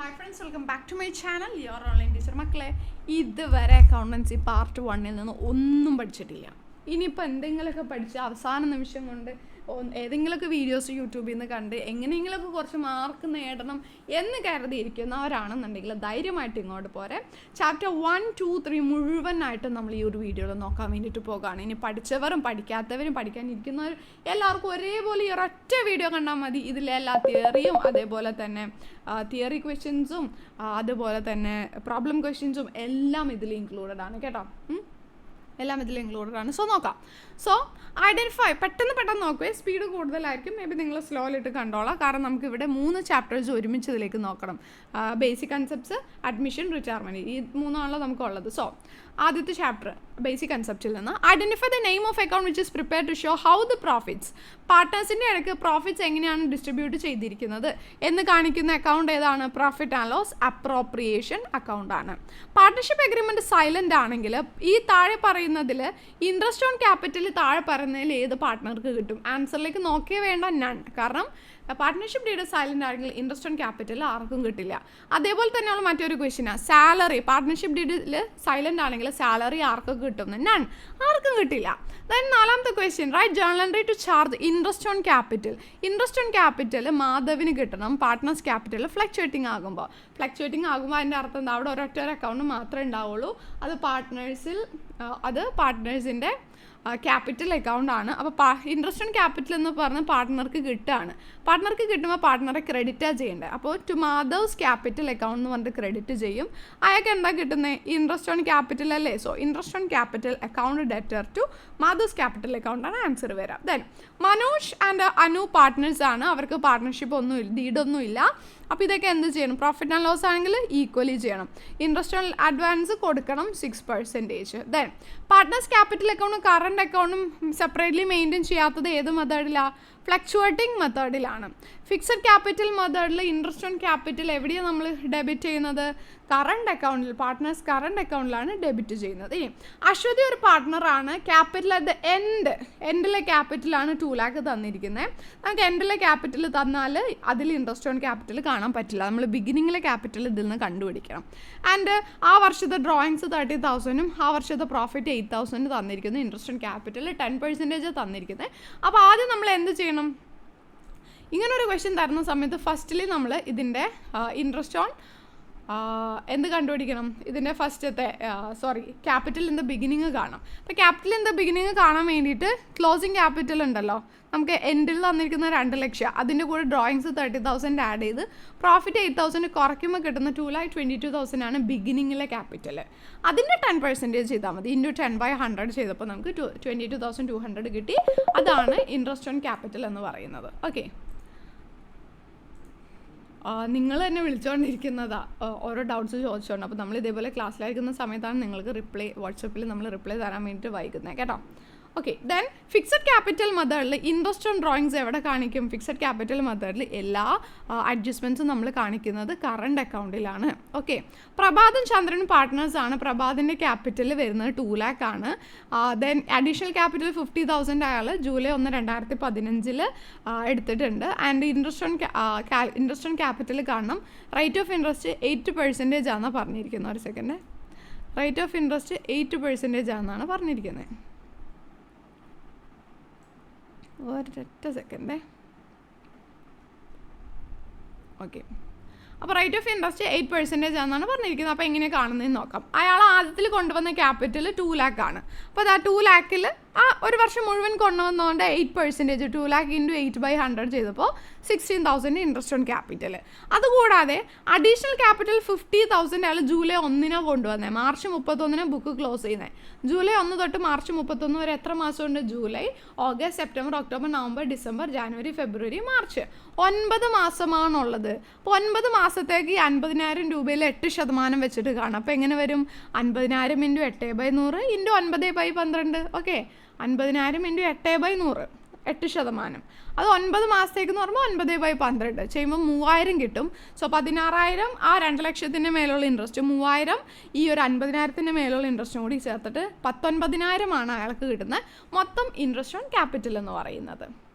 Hi friends, welcome back to my channel, your online teacher. മക്കളെ, ഇതുവരെ accountancy part 1-ൽ നിന്ന് ഒന്നും പഠിച്ചിട്ടില്ല. ഇനിയിപ്പോൾ എന്തെങ്കിലുമൊക്കെ പഠിച്ച് അവസാന നിമിഷം കൊണ്ട് ഏതെങ്കിലുമൊക്കെ വീഡിയോസ് യൂട്യൂബിൽ നിന്ന് കണ്ട് എങ്ങനെയെങ്കിലുമൊക്കെ കുറച്ച് മാർക്ക് നേടണം എന്ന് കരുതിയിരിക്കുന്നവരാണെന്നുണ്ടെങ്കിൽ ധൈര്യമായിട്ട് ഇങ്ങോട്ട് പോരെ. ചാപ്റ്റർ 1, 2, 3 മുഴുവനായിട്ട് നമ്മൾ ഈ ഒരു വീഡിയോയിൽ നോക്കാൻ വേണ്ടിയിട്ട് പോകുകയാണ്. ഇനി പഠിച്ചവരും പഠിക്കാത്തവരും പഠിക്കാനിരിക്കുന്നവരും എല്ലാവർക്കും ഒരേപോലെ ഈ ഒരൊറ്റ വീഡിയോ കണ്ടാൽ മതി. ഇതിലെ എല്ലാ തിയറിയും അതേപോലെ തന്നെ തിയറി ക്വസ്റ്റ്യൻസും അതുപോലെ തന്നെ പ്രോബ്ലം ക്വസ്റ്റ്യൻസും എല്ലാം ഇതിൽ ഇൻക്ലൂഡഡ് ആണ് കേട്ടോ. എല്ലാം ഇതിൽ ഇൻക്ലൂഡഡ് ആണ്. സോ നോക്കാം. സോ ഐഡൻറ്റിഫൈ പെട്ടെന്ന് നോക്കുക. സ്പീഡ് കൂടുതലായിരിക്കും. മേ ബി നിങ്ങൾ സ്ലോയിലിട്ട് കണ്ടോളാം. കാരണം നമുക്കിവിടെ 3 ചാപ്റ്റേഴ്സ് ഒരുമിച്ച് ഇതിലേക്ക് നോക്കണം. ബേസിക് കൺസെപ്റ്റ്സ്, അഡ്മിഷൻ, റിട്ടയർമെൻറ്റ്, ഈ 3ആണല്ലോ നമുക്കുള്ളത്. സോ ആദ്യത്തെ ചാപ്റ്റർ ബേസിക് കൺസെപ്റ്റിൽ നിന്ന് identify the name of account which is prepare to show how the profits, പാർട്ട്നേഴ്സിൻ്റെ ഇടയ്ക്ക് പ്രോഫിറ്റ്സ് എങ്ങനെയാണ് ഡിസ്ട്രിബ്യൂട്ട് ചെയ്തിരിക്കുന്നത് എന്ന് കാണിക്കുന്ന അക്കൗണ്ട് ഏതാണ്? Profit and loss appropriation account ആണ്. പാർട്ട്ണർഷിപ്പ് എഗ്രിമെൻറ്റ് സൈലൻ്റ് ആണെങ്കിൽ ഈ താഴെ പറയുന്നതിൽ ഇൻട്രസ്റ്റ് ഓൺ ക്യാപിറ്റൽ താഴെ പറയുന്നതിൽ ഏത് പാർട്ട്ണർക്ക് കിട്ടും? ആൻസറിലേക്ക് നോക്കിയേ വേണ്ട, നൺ. കാരണം പാർട്ട്ണർഷിപ്പ് ഡീഡ് സൈലൻ്റ് ആണെങ്കിൽ ഇൻട്രസ്റ്റ് ഓൺ ക്യാപിറ്റൽ ആർക്കും കിട്ടില്ല. അതേപോലെ തന്നെയുള്ള മറ്റൊരു ക്വസ്റ്റ്യനാണ് സാലറി. പാർട്ട്ണർഷിപ്പ് ഡീഡിൽ സൈലൻ്റ് ആണെങ്കിൽ സാലറി ആർക്കും കിട്ടും? നൺ, ആർക്കും കിട്ടില്ല. ദെൻ 4ാമത്തെ question, write journal entry to charge interest on capital. Interest on capital മാധവിന് കിട്ടണം. പാർട്ട്നേഴ്സ് ക്യാപിറ്റൽ ഫ്ലക്ച്വേറ്റിംഗ് ആകുമ്പോൾ അതിൻ്റെ അർത്ഥം എന്താ? അവിടെ ഒരൊറ്റ അക്കൗണ്ട് മാത്രമേ ഉണ്ടാവുള്ളൂ. അത് പാർട്ട്നേഴ്സിൻ്റെ ക്യാപിറ്റൽ അക്കൗണ്ട് ആണ്. അപ്പോൾ ഇൻട്രസ്റ്റ് ഓൺ ക്യാപിറ്റൽ എന്ന് പറഞ്ഞ് പാർട്ട്ണർക്ക് കിട്ടുകയാണ്. പാർട്ട്ണർക്ക് കിട്ടുമ്പോൾ പാർട്ട്ണറെ ക്രെഡിറ്റാണ് ചെയ്യേണ്ടത്. അപ്പോൾ ടു മാധവ്സ് ക്യാപിറ്റൽ അക്കൗണ്ട് എന്ന് പറഞ്ഞിട്ട് ക്രെഡിറ്റ് ചെയ്യും. അയാൾക്ക് എന്താ കിട്ടുന്നത്? ഇൻട്രസ്റ്റ് ഓൺ ക്യാപിറ്റൽ അല്ലേ? So interest on capital account debtor to Madhav's capital അക്കൗണ്ടാണ് ആൻസർ വരാം. Then Manoj and Anu partners ആണ്. അവർക്ക് പാർട്ട്ണർഷിപ്പ് ഒന്നുമില്ല, ഡീഡൊന്നും ഇല്ല. അപ്പോൾ ഇതൊക്കെ എന്ത് ചെയ്യണം? പ്രോഫിറ്റ് ആൻഡ് ലോസ് ആണെങ്കിൽ ഈക്വലി ചെയ്യണം. ഇൻട്രസ്റ്റ് ഓൺ അഡ്വാൻസ് കൊടുക്കണം 6%. ദെൻ പാർട്ട്നേഴ്സ് ക്യാപിറ്റൽ അക്കൗണ്ടും കറണ്ട് അക്കൗണ്ടും സെപ്പറേറ്റ്ലി മെയിൻറ്റെയിൻ ചെയ്യാത്തത് ഏത് മെത്തേഡിലാണ്? ഫ്ലക്ച്വേറ്റിംഗ് മെത്തേഡിലാണ്. ഫിക്സഡ് ക്യാപിറ്റൽ മെത്തേഡിൽ ഇൻട്രസ്റ്റ് ഓൺ ക്യാപിറ്റൽ എവിടെയാണ് നമ്മൾ ഡെബിറ്റ് ചെയ്യുന്നത്? കറണ്ട് അക്കൗണ്ടിൽ, പാർട്ട്നേഴ്സ് കറണ്ട് അക്കൗണ്ടിലാണ് ഡെബിറ്റ് ചെയ്യുന്നത്. ഇനി അശ്വതി ഒരു പാർട്ട്ണറാണ്. ക്യാപിറ്റൽ അറ്റ് ദ എൻഡിലെ ക്യാപിറ്റലാണ് 2 lakh തന്നിരിക്കുന്നത്. നമുക്ക് എൻഡിലെ ക്യാപിറ്റൽ തന്നാൽ അതിൽ ഇൻട്രസ്റ്റ് ഓൺ ക്യാപിറ്റൽ കാണാൻ പറ്റില്ല. നമ്മൾ ബിഗിനിങ്ങിലെ ക്യാപിറ്റൽ ഇതിൽ നിന്ന് കണ്ടുപിടിക്കണം. ആൻഡ് ആ വർഷത്തെ ഡ്രോയിങ്സ് 30,000 ആ വർഷത്തെ പ്രോഫിറ്റ് 8,000 തന്നിരിക്കുന്നു. ഇൻട്രസ്റ്റ് ഓൺ ക്യാപിറ്റൽ 10% തന്നിരിക്കുന്നത്. അപ്പോൾ ആദ്യം നമ്മൾ എന്ത് ചെയ്യണം? ഇങ്ങനൊരു ക്വസ്റ്റ്യൻ തരുന്ന സമയത്ത് ഫസ്റ്റിൽ നമ്മൾ ഇതിൻ്റെ ഇൻട്രസ്റ്റ് ഓൺ എന്ത് കണ്ടുപിടിക്കണം? ഇതിൻ്റെ ഫസ്റ്റത്തെ ക്യാപിറ്റൽ ഇൻ ദ ബിഗിനിങ് കാണാം. അപ്പോൾ ക്യാപിറ്റൽ ഇൻ ദ ബിഗിനിങ് കാണാൻ വേണ്ടിയിട്ട് ക്ലോസിങ് ക്യാപിറ്റൽ ഉണ്ടല്ലോ, നമുക്ക് എൻഡിൽ തന്നിരിക്കുന്ന 2 ലക്ഷം, അതിൻ്റെ കൂടെ ഡ്രോയിങ്സ് 30,000 ആഡ് ചെയ്ത് പ്രോഫിറ്റ് 8,000 കുറയ്ക്കുമ്പോൾ കിട്ടുന്ന 2,22,000 ആണ് ബിഗിനിങ്ങിലെ ക്യാപിറ്റൽ. അതിൻ്റെ 10% ചെയ്താൽ മതി. ഇൻറ്റു 10/100 ചെയ്തപ്പോൾ നമുക്ക് 22,200 കിട്ടി. അതാണ് ഇൻട്രസ്റ്റ് ഓൺ ക്യാപിറ്റൽ എന്ന് പറയുന്നത്. ഓക്കെ, നിങ്ങൾ തന്നെ വിളിച്ചുകൊണ്ടിരിക്കുന്നതാ ഓരോ ഡൗട്ട്സ് ചോദിച്ചുകൊണ്ട്. അപ്പോൾ നമ്മൾ ഇതേപോലെ ക്ലാസ്സിലായിരിക്കുന്ന സമയത്താണ് നിങ്ങൾക്ക് വാട്സപ്പിൽ നമ്മൾ റിപ്ലൈ തരാൻ വേണ്ടിയിട്ട് വൈകുന്നത് കേട്ടോ. ഓക്കെ, ദെൻ ഫിക്സഡ് ക്യാപിറ്റൽ മെത്തേഡിൽ ഇൻട്രസ്റ്റ് ഓൺ ഡ്രോയിങ്സ് എവിടെ കാണിക്കും? ഫിക്സഡ് ക്യാപിറ്റൽ മെത്തേഡിൽ എല്ലാ അഡ്ജസ്റ്റ്മെൻറ്റ്സും നമ്മൾ കാണിക്കുന്നത് കറണ്ട് അക്കൗണ്ടിലാണ്. ഓക്കെ, പ്രഭാതും ചന്ദ്രനും പാർട്ട്നേഴ്സ് ആണ്. പ്രഭാതിൻ്റെ ക്യാപിറ്റൽ വരുന്നത് 2 lakh ആണ്. ദെൻ അഡീഷണൽ ക്യാപിറ്റൽ 50,000 അയാൾ ജൂലൈ 1, 2015 എടുത്തിട്ടുണ്ട്. ആൻഡ് ഇൻട്രസ്റ്റ് ഓൺ ക്യാപിറ്റൽ കാണണം. റേറ്റ് ഓഫ് ഇൻട്രസ്റ്റ് 8% ആണെന്നാണ് പറഞ്ഞിരിക്കുന്നത്. ഒരു സെക്കൻഡ്, റേറ്റ് ഓഫ് ഇൻട്രസ്റ്റ് 8% ആണെന്നാണ് പറഞ്ഞിരിക്കുന്നത്. ഒരൊറ്റ സെക്കൻഡേ. ഓക്കെ, അപ്പോൾ റേറ്റ് ഓഫ് ഇൻട്രസ്റ്റ് 8% ആണെന്നാണ് പറഞ്ഞിരിക്കുന്നത്. അപ്പോൾ എങ്ങനെ കാണുന്നതെന്ന് നോക്കാം. അയാൾ ആദ്യത്തിൽ കൊണ്ടുവന്ന ക്യാപിറ്റൽ 2 lakh ആണ്. അപ്പോൾ അത് ആ 2 lakhൽ ഒരു വർഷം മുഴുവൻ കൊണ്ടുവന്നുകൊണ്ട് 8%, 2 lakh × 8/100 ചെയ്തപ്പോൾ 16,000 ഇൻട്രസ്റ്റ് ഓൺ ക്യാപിറ്റൽ. അതുകൂടാതെ അഡീഷണൽ ക്യാപിറ്റൽ 50,000 അയാൾ ജൂലൈ 1 കൊണ്ടുവന്നത്. മാർച്ച് 31 ബുക്ക് ക്ലോസ് ചെയ്യുന്നത്. ജൂലൈ 1 തൊട്ട് മാർച്ച് 31 വരെ എത്ര മാസമുണ്ട്? July, August, September, October, November, December, January, February, March, 9 മാസമാണുള്ളത്. അപ്പോൾ 9 മാസത്തേക്ക് 50,000 രൂപയിൽ 8% വെച്ചിട്ട് കാണാം. അപ്പോൾ എങ്ങനെ വരും? 50,000 × 8/100 × 9/12. ഓക്കെ, 50,000 × 8/100 8%. അത് 9 മാസത്തേക്ക് എന്ന് പറയുമ്പോൾ 9/12 ചെയ്യുമ്പോൾ 3,000 കിട്ടും. സോ 16,000 ആ 2 ലക്ഷത്തിൻ്റെ മേലുള്ള ഇൻട്രസ്റ്റ്, 3,000 ഈ ഒരു 50,000 മേലുള്ള ഇൻട്രസ്റ്റും കൂടി ചേർത്തിട്ട് 19,000 അയാൾക്ക് കിട്ടുന്നത് മൊത്തം ഇൻട്രസ്റ്റ് ഓൺ ക്യാപിറ്റൽ എന്ന് പറയുന്നത്.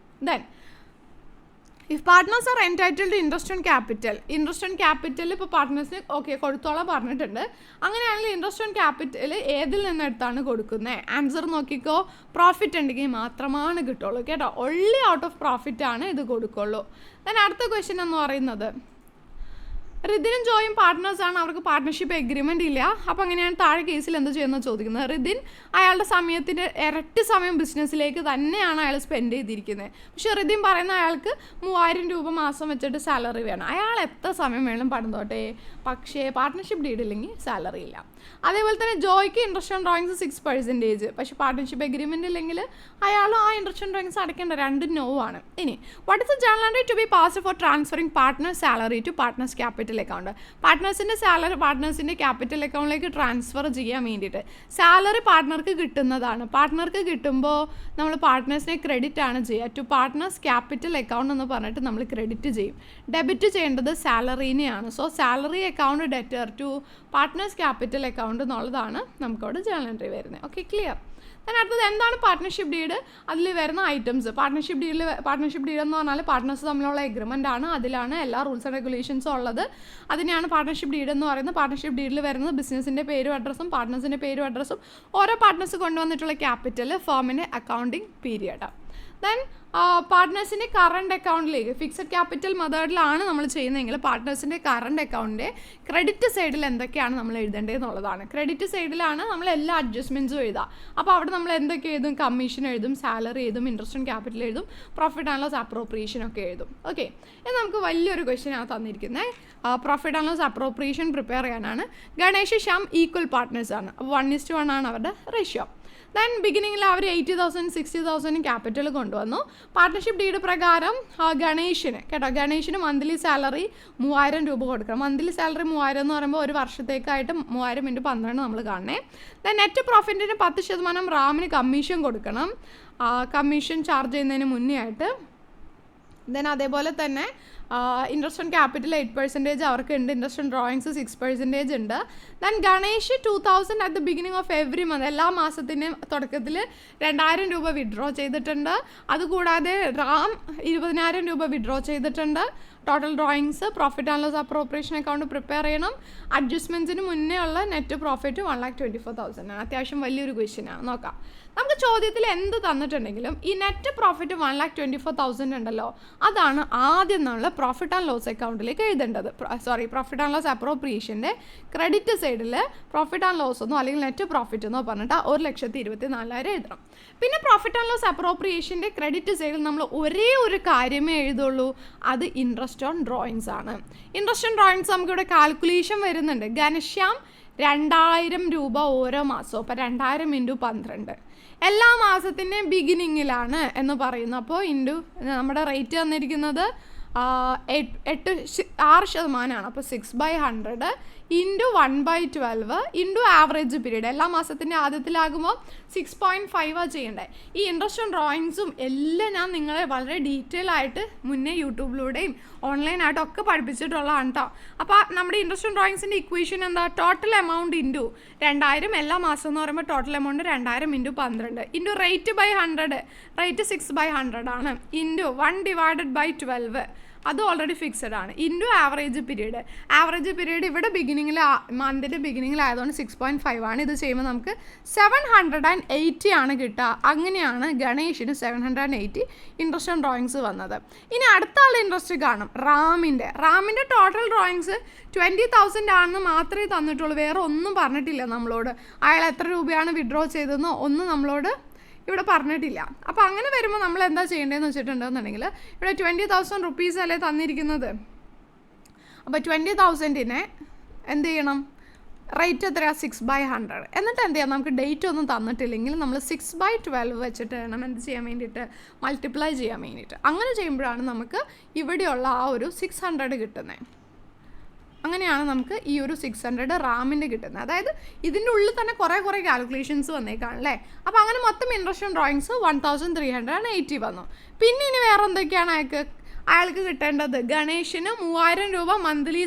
Then if partners are entitled interest on capital ഇപ്പോൾ പാർട്ട്നേഴ്സിന് ഓക്കെ കൊടുത്തോളം പറഞ്ഞിട്ടുണ്ട്. അങ്ങനെയാണെങ്കിൽ ഇൻട്രസ്റ്റ് ഓൺ ക്യാപിറ്റൽ ഏതിൽ നിന്നെടുത്താണ് കൊടുക്കുന്നത്? ആൻസർ നോക്കിക്കോ, പ്രോഫിറ്റ് ഉണ്ടെങ്കിൽ മാത്രമാണ് കിട്ടുള്ളൂ കേട്ടോ. ഒൺലി ഔട്ട് ഓഫ് പ്രോഫിറ്റ് ആണ് ഇത് കൊടുക്കുള്ളൂ. ദെൻ അടുത്ത ക്വസ്റ്റ്യൻ എന്ന് പറയുന്നത്, റിദിനും ജോയും പാർട്ട്നേഴ്സാണ്, അവർക്ക് പാർട്ട്ണർഷിപ്പ് എഗ്രിമെൻ്റ് ഇല്ല. അപ്പോൾ അങ്ങനെയാണ് താഴെ കേസിൽ എന്ത് ചെയ്യുന്നത് ചോദിക്കുന്നത്. റിദിൻ അയാളുടെ സമയത്തിൻ്റെ ഇരട്ടി സമയം ബിസിനസ്സിലേക്ക് തന്നെയാണ് അയാൾ സ്പെൻഡ് ചെയ്തിരിക്കുന്നത്. പക്ഷേ റിദിൻ പറയുന്ന അയാൾക്ക് 3000 രൂപ മാസം വെച്ചിട്ട് സാലറി വേണം. അയാൾ എത്ര സമയം വേണം പഠിച്ചോട്ടെ, പക്ഷേ പാർട്ട്ണർഷിപ്പ് ഡീഡ് ഇല്ലെങ്കിൽ സാലറി ഇല്ല. അതേപോലെ തന്നെ ജോയ്ക്ക് ഇൻട്രസ്റ്റ് ഓൺ ഡ്രോയിങ്സ് 6%, പക്ഷേ പാർട്ട്ണർഷിപ്പ് എഗ്രിമെൻ്റ് ഇല്ലെങ്കിൽ അയാളും ആ ഇൻട്രസ്റ്റ് ഓൺ ഡ്രോയിങ്സ് അടയ്ക്കേണ്ട, രണ്ടും നോ ആണ്. ഇനി what is the journal entry to be passed for transferring partner salary to partners capital account? പാർട്ട്നേഴ്സിൻ്റെ സാലറി പാർട്ട്നേഴ്സിൻ്റെ ക്യാപിറ്റൽ അക്കൗണ്ടിലേക്ക് ട്രാൻസ്ഫർ ചെയ്യാൻ വേണ്ടിയിട്ട് സാലറി പാർട്ട്ണർക്ക് കിട്ടുന്നതാണ്. പാർട്ട്ണർക്ക് കിട്ടുമ്പോൾ നമ്മൾ പാർട്ട്നേഴ്സിനെ ക്രെഡിറ്റ് ആണ് ചെയ്യുക. ടു പാർട്ട്നേഴ്സ് ക്യാപിറ്റൽ അക്കൗണ്ട് എന്ന് പറഞ്ഞിട്ട് നമ്മൾ ക്രെഡിറ്റ് ചെയ്യും. ഡെബിറ്റ് ചെയ്യേണ്ടത് സാലറീനെയാണ്. So salary account debtor to partners capital account എന്നുള്ളതാണ് നമുക്കവിടെ ജേർണൽ എൻട്രി വരുന്നത്. Okay, clear. then അടുത്തത് എന്താണ് പാർട്ട്ണർഷിപ്പ് ഡീഡ്? അതിൽ വരുന്ന ഐറ്റംസ്. പാർട്ട്ണർഷിപ്പ് ഡീഡ് എന്ന് പറഞ്ഞാൽ പാർട്ട്നേഴ്സ് തമ്മിലുള്ള എഗ്രിമെൻ്റ് ആണ്. അതിലാണ് എല്ലാ റൂൾസ് ആൻഡ് റെഗുലേഷൻസും ഉള്ളത്. അതിനെയാണ് പാർട്ട്ണർഷിപ്പ് ഡീഡ് എന്ന് പറയുന്നത്. പാർട്ട്ണർഷിപ്പ് ഡീഡിൽ വരുന്നത് ബിസിനസ്സിൻ്റെ പേരും അഡ്രസ്സും പാർട്ട്നേഴ്സിൻ്റെ പേരും അഡ്രസ്സും ഓരോ പാർട്ട്നേഴ്സ് കൊണ്ടുവന്നിട്ടുള്ള ക്യാപിറ്റൽ, ഫേമിൻ്റെ അക്കൗണ്ടിങ് പീരിയഡ്. ദെൻ പാർട്ട്നേഴ്സിൻ്റെ കറണ്ട് അക്കൗണ്ടിലേക്ക് ഫിക്സഡ് ക്യാപിറ്റൽ മെത്തേഡിലാണ് നമ്മൾ ചെയ്യുന്നതെങ്കിൽ പാർട്ട്നേഴ്സിൻ്റെ കറണ്ട് അക്കൗണ്ടിൻ്റെ ക്രെഡിറ്റ് സൈഡിൽ എന്തൊക്കെയാണ് നമ്മൾ എഴുതേണ്ടതെന്നുള്ളതാണ്. ക്രെഡിറ്റ് സൈഡിലാണ് നമ്മൾ എല്ലാ അഡ്ജസ്റ്റ്മെൻറ്റ്സും എഴുതുക. അപ്പോൾ അവിടെ നമ്മൾ എന്തൊക്കെ എഴുതും? കമ്മീഷൻ എഴുതും, സാലറി എഴുതും, ഇൻട്രസ്റ്റ് ഓൺ ക്യാപിറ്റൽ എഴുതും, പ്രോഫിറ്റ് ആൻഡ് ലോസ് അപ്രോപ്രിയേഷൻ ഒക്കെ എഴുതും. ഓക്കെ, ഇത് നമുക്ക് വലിയൊരു ക്വസ്റ്റ്യൻ ആണ് തന്നിരിക്കുന്നത്. Profit and loss appropriation prepare ചെയ്യാനാണ്. ഗണേഷ് ശ്യാം ഈക്വൽ പാർട്ട്നേഴ്സാണ്. അപ്പോൾ 1:1 ആണ് അവരുടെ റേഷ്യോ. ദെൻ ബിഗിനിങ്ങിൽ അവർ 80,000 60,000 ക്യാപിറ്റൽ കൊണ്ടുവന്നു. പാർട്ട്ണർഷിപ്പ് ഡീഡ് പ്രകാരം ഗണേഷിന് മന്ത്ലി സാലറി 3000 രൂപ കൊടുക്കണം. മന്ത്ലി സാലറി 3000 എന്ന് പറയുമ്പോൾ ഒരു വർഷത്തേക്കായിട്ട് 3000 × 12 നമ്മൾ കാണണേ. ദെൻ നെറ്റ് പ്രോഫിറ്റിന് 10% റാമിന് കമ്മീഷൻ കൊടുക്കണം, കമ്മീഷൻ ചാർജ് ചെയ്യുന്നതിന് മുന്നേ ആയിട്ട്. ദെൻ അതേപോലെ തന്നെ ഇൻട്രസ്റ്റ് ഓൺ ക്യാപിറ്റൽ 8% അവർക്കുണ്ട്. ഇൻട്രസ്റ്റ് ഓൺ ഡ്രോയിങ്സ് 6% ഉണ്ട്. Then Ganesh 2000 at the beginning of every month, എല്ലാ മാസത്തിൻ്റെയും തുടക്കത്തിൽ 2000 രൂപ വിഡ്രോ ചെയ്തിട്ടുണ്ട്. അതുകൂടാതെ റാം 20,000 രൂപ വിഡ്രോ ചെയ്തിട്ടുണ്ട്. Total drawings, profit and loss appropriation account prepare ചെയ്യണം. അഡ്ജസ്റ്റ്മെൻറ്റ്സിന് മുന്നേ ഉള്ള നെറ്റ് പ്രോഫിറ്റ് 1,24,000 ആണ്. അത്യാവശ്യം വലിയൊരു ക്വസ്റ്റ്യനാണ്. നോക്കാം. നമുക്ക് ചോദ്യത്തിൽ എന്ത് തന്നിട്ടുണ്ടെങ്കിലും ഈ നെറ്റ് പ്രോഫിറ്റ് 1,24,000 ഉണ്ടല്ലോ, അതാണ് ആദ്യം നമ്മൾ പ്രോഫിറ്റ് ആൻഡ് ലോസ് അക്കൗണ്ടിലേക്ക് എഴുതേണ്ടത്. പ്രോഫിറ്റ് ആൻഡ് ലോസ് അപ്രോപ്രിയേഷൻ്റെ ക്രെഡിറ്റ് സൈഡിൽ പ്രോഫിറ്റ് ആൻഡ് ലോസ് എന്നോ അല്ലെങ്കിൽ നെറ്റ് പ്രോഫിറ്റ് എന്നോ പറഞ്ഞിട്ട് 1,24,000 എഴുതണം. പിന്നെ പ്രോഫിറ്റ് ആൻഡ് ലോസ് അപ്രോപ്രിയേഷൻ്റെ ക്രെഡിറ്റ് സൈഡിൽ നമ്മൾ ഒരേ ഒരു കാര്യമേ എഴുതുള്ളൂ, അത് ഇൻട്രസ്റ്റ് ഓൺ ഡ്രോയിങ്സ് ആണ്. ഇൻട്രസ്റ്റ് ഓൺ ഡ്രോയിങ്സ് നമുക്കിവിടെ കാൽക്കുലേഷൻ വരുന്നുണ്ട്. ഘനശ്യാം 2,000 രൂപ ഓരോ മാസവും, അപ്പോൾ 2000 × 12 എല്ലാ മാസത്തിൻ്റെയും ബിഗിനിങ്ങിലാണ് എന്ന് പറയുന്നു. അപ്പോൾ നമ്മുടെ റേറ്റ് തന്നിരിക്കുന്നത് 6% അപ്പോൾ 6/100 × 1/12 × ആവറേജ് പീരീഡ്. എല്ലാ മാസത്തിൻ്റെ ആദ്യത്തിലാകുമ്പോൾ 6.5 ചെയ്യേണ്ടത്. ഈ ഇൻട്രസ്റ്റ് ഓൺ ഡ്രോയിങ്സും എല്ലാം ഞാൻ നിങ്ങളെ വളരെ ഡീറ്റെയിൽ ആയിട്ട് മുന്നേ യൂട്യൂബിലൂടെയും ഓൺലൈനായിട്ടും ഒക്കെ പഠിപ്പിച്ചിട്ടുള്ളതാണ് കേട്ടോ. അപ്പോൾ നമ്മുടെ ഇൻട്രസ്റ്റ് ഓൺ ഡ്രോയിങ്സിൻ്റെ ഇക്വേഷൻ എന്താ? ടോട്ടൽ എമൗണ്ട് × 2000 എല്ലാ മാസം എന്ന് പറയുമ്പോൾ ടോട്ടൽ എമൗണ്ട് 2000 × 12 × rate/100, റേറ്റ് 6/100 ആണ്, × 1/12 അത് ഓൾറെഡി ഫിക്സഡ് ആണ്, × ആവറേജ് പീരീഡ് ഇവിടെ മന്തിൻ്റെ ബിഗിനിങ്ങിലായതുകൊണ്ട് 6.5 ആണ്. ഇത് ചെയ്യുമ്പോൾ നമുക്ക് 780 ആണ് കിട്ടുക. അങ്ങനെയാണ് ഗണേഷിന് 780 ഇൻട്രസ്റ്റ് ഓൺ ഡ്രോയിങ്സ് വന്നത്. ഇനി അടുത്ത ആൾ ഇൻട്രസ്റ്റ് കാണും, റാമിൻ്റെ ടോട്ടൽ ഡ്രോയിങ്സ് 20,000 ആണെന്ന് മാത്രമേ തന്നിട്ടുള്ളൂ, വേറെ ഒന്നും പറഞ്ഞിട്ടില്ല നമ്മളോട്. അയാൾ എത്ര രൂപയാണ് വിഡ്രോ ചെയ്തതെന്നോ ഒന്നും നമ്മളോട് ഇവിടെ പറഞ്ഞിട്ടില്ല. അപ്പോൾ അങ്ങനെ വരുമ്പോൾ നമ്മൾ എന്താ ചെയ്യേണ്ടതെന്ന് വെച്ചിട്ടുണ്ടെന്നുണ്ടെങ്കിൽ ഇവിടെ 20,000 റുപ്പീസ് അല്ലേ തന്നിരിക്കുന്നത്. അപ്പോൾ 20,000-നെ എന്ത് ചെയ്യണം? റേറ്റ് എത്രയാണ്? 6/100. എന്നിട്ട് എന്ത് ചെയ്യാം? നമുക്ക് ഡേറ്റ് ഒന്നും തന്നിട്ടില്ലെങ്കിൽ നമ്മൾ 6/12 വെച്ചിട്ട് വേണം എന്ത് ചെയ്യാൻ വേണ്ടിയിട്ട്? മൾട്ടിപ്ലൈ ചെയ്യാൻ വേണ്ടിയിട്ട്. അങ്ങനെ ചെയ്യുമ്പോഴാണ് നമുക്ക് ഇവിടെയുള്ള ആ ഒരു 600 കിട്ടുന്നത്. അങ്ങനെയാണ് നമുക്ക് ഈ ഒരു 600 റാമിൻ്റെ കിട്ടുന്നത്. അതായത് ഇതിൻ്റെ ഉള്ളിൽ തന്നെ കുറേ കാൽക്കുലേഷൻസ് വന്നേക്കാണ് അല്ലേ. അപ്പോൾ അങ്ങനെ മൊത്തം ഇൻട്രസ്റ്റ് ഓൺ ഡ്രോയിങ്സ് 1,380 വന്നു. പിന്നെ ഇനി വേറെ എന്തൊക്കെയാണ് അയാൾക്ക് കിട്ടേണ്ടത്? ഗണേഷിന് 3000 രൂപ മന്ത്ലി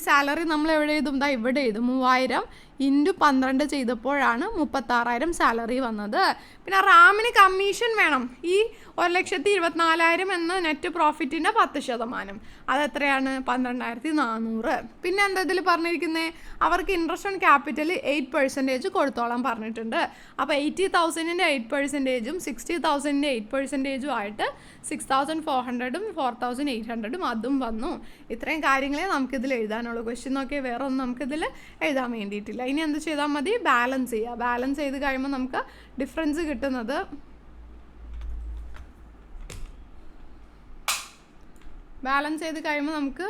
സാലറി നമ്മൾ എവിടെ എഴുതും? ഇവിടെ എഴുതും 3000 ഇൻറ്റു 12 ചെയ്തപ്പോഴാണ് 36,000 സാലറി വന്നത്. പിന്നെ റാമിന് കമ്മീഷൻ വേണം. ഈ 1,24,000 എന്ന നെറ്റ് പ്രോഫിറ്റിൻ്റെ 10%. അതെത്രയാണ്? 12,400. പിന്നെ എന്താ ഇതിൽ പറഞ്ഞിരിക്കുന്നത്? അവർക്ക് ഇൻട്രസ്റ്റ് ഓൺ ക്യാപിറ്റൽ 8% കൊടുത്തോളാൻ പറഞ്ഞിട്ടുണ്ട്. അപ്പോൾ 80,000-ൻ്റെ 8%-ഉം 60,000-ൻ്റെ 8%-ഉം ആയിട്ട് 6,400-ഉം 4,800-ഉം അതും വന്നു. ഇത്രയും കാര്യങ്ങളെ നമുക്കിതിൽ എഴുതാനുള്ളൂ. ക്വസ്റ്റ്യൻ നോക്കിയാൽ വേറെ ഒന്നും നമുക്കിതിൽ എഴുതാൻ വേണ്ടിയിട്ടില്ല. ഇനി എന്ത് ചെയ്താൽ മതി? ബാലൻസ് ചെയ്യുക. ബാലൻസ് ചെയ്ത് കഴിയുമ്പോൾ നമുക്ക് ഡിഫറൻസ് കിട്ടുന്നത് ബാലൻസ് ചെയ്ത് കഴിയുമ്പോൾ നമുക്ക്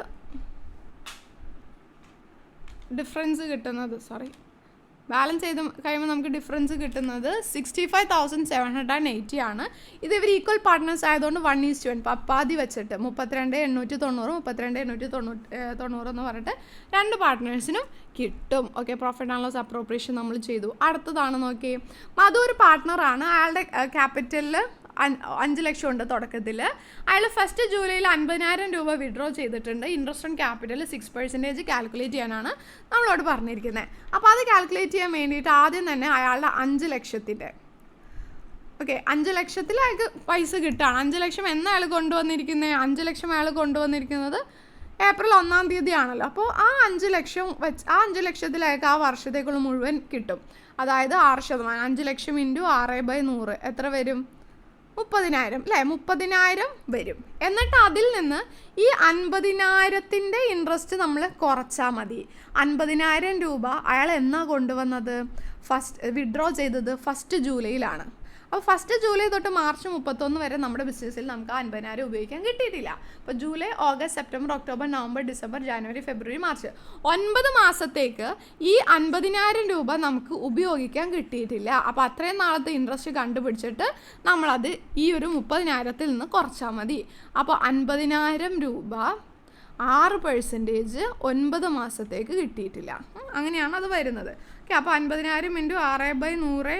ഡിഫറൻസ് കിട്ടുന്നത് 65,780 ആണ്. ഇത് ഇവർ ഈക്വൽ പാർട്ട്നേഴ്സ് ആയതുകൊണ്ട് 1:1 പപ്പാതി വെച്ചിട്ട് 32,890 32,890 എന്ന് പറഞ്ഞിട്ട് 2 പാർട്ട്നേഴ്സിനും കിട്ടും. Okay, profit and loss appropriation നമ്മൾ ചെയ്തു. അടുത്തതാണ് നോക്കി, മധു ഒരു പാർട്ട്ണറാണ്. അയാളുടെ ക്യാപിറ്റലിൽ 5 ലക്ഷം ഉണ്ട് തുടക്കത്തിൽ. അയാൾ 1 ജൂലൈയിൽ 50,000 രൂപ വിഡ്രോ ചെയ്തിട്ടുണ്ട്. ഇൻട്രസ്റ്റ് ഓൺ ക്യാപിറ്റൽ 6% കാൽക്കുലേറ്റ് ചെയ്യാനാണ് നമ്മളോട് പറഞ്ഞിരിക്കുന്നത്. അപ്പോൾ അത് കാൽക്കുലേറ്റ് ചെയ്യാൻ വേണ്ടിയിട്ട് ആദ്യം തന്നെ അയാളുടെ 5 ലക്ഷത്തിൻ്റെ 5 ലക്ഷത്തിൽ അയാൾക്ക് പൈസ കിട്ടുകയാണ്. 5 ലക്ഷം എന്ന് അയാൾ കൊണ്ടുവന്നിരിക്കുന്നത് 5 ലക്ഷം അയാൾ കൊണ്ടുവന്നിരിക്കുന്നത് ഏപ്രിൽ 1-ാം തീയതി ആണല്ലോ. അപ്പോൾ ആ 5 ലക്ഷം വെച്ച് ആ 5 ലക്ഷത്തിൽ അയാൾക്ക് ആ വർഷത്തേക്കുള്ള മുഴുവൻ കിട്ടും. അതായത് 6%. 5 ലക്ഷം ഇൻറ്റു 6/100 എത്ര വരും? 30,000 അല്ലേ? 30,000 വരും. എന്നിട്ട് അതിൽ നിന്ന് ഈ 50,000-ൻ്റെ ഇൻട്രസ്റ്റ് നമ്മൾ കുറച്ചാൽ മതി. 50,000 രൂപ അയാൾ എന്നാ കൊണ്ടുവന്നത്? വിഡ്രോ ചെയ്തത് 1 ജൂലൈയിലാണ്. അപ്പോൾ 1 ജൂലൈ തൊട്ട് മാർച്ച് 31 വരെ നമ്മുടെ ബിസിനസ്സിൽ നമുക്ക് 50,000 ഉപയോഗിക്കാൻ കിട്ടിയിട്ടില്ല. അപ്പോൾ July, August, September, October, November, December, January, February, March 9 മാസത്തേക്ക് ഈ 50,000 രൂപ നമുക്ക് ഉപയോഗിക്കാൻ കിട്ടിയിട്ടില്ല. അപ്പോൾ അത്രയും നാളത്തെ ഇൻട്രസ്റ്റ് കണ്ടുപിടിച്ചിട്ട് നമ്മളത് ഈ ഒരു 30,000-ത്തിൽ നിന്ന് കുറച്ചാൽ മതി. അപ്പോൾ 50,000 രൂപ 6% 9 മാസത്തേക്ക് കിട്ടിയിട്ടില്ല. അങ്ങനെയാണ് അത് വരുന്നത്. ഓക്കെ, അപ്പോൾ 50,000 ഇൻറ്റു 6/100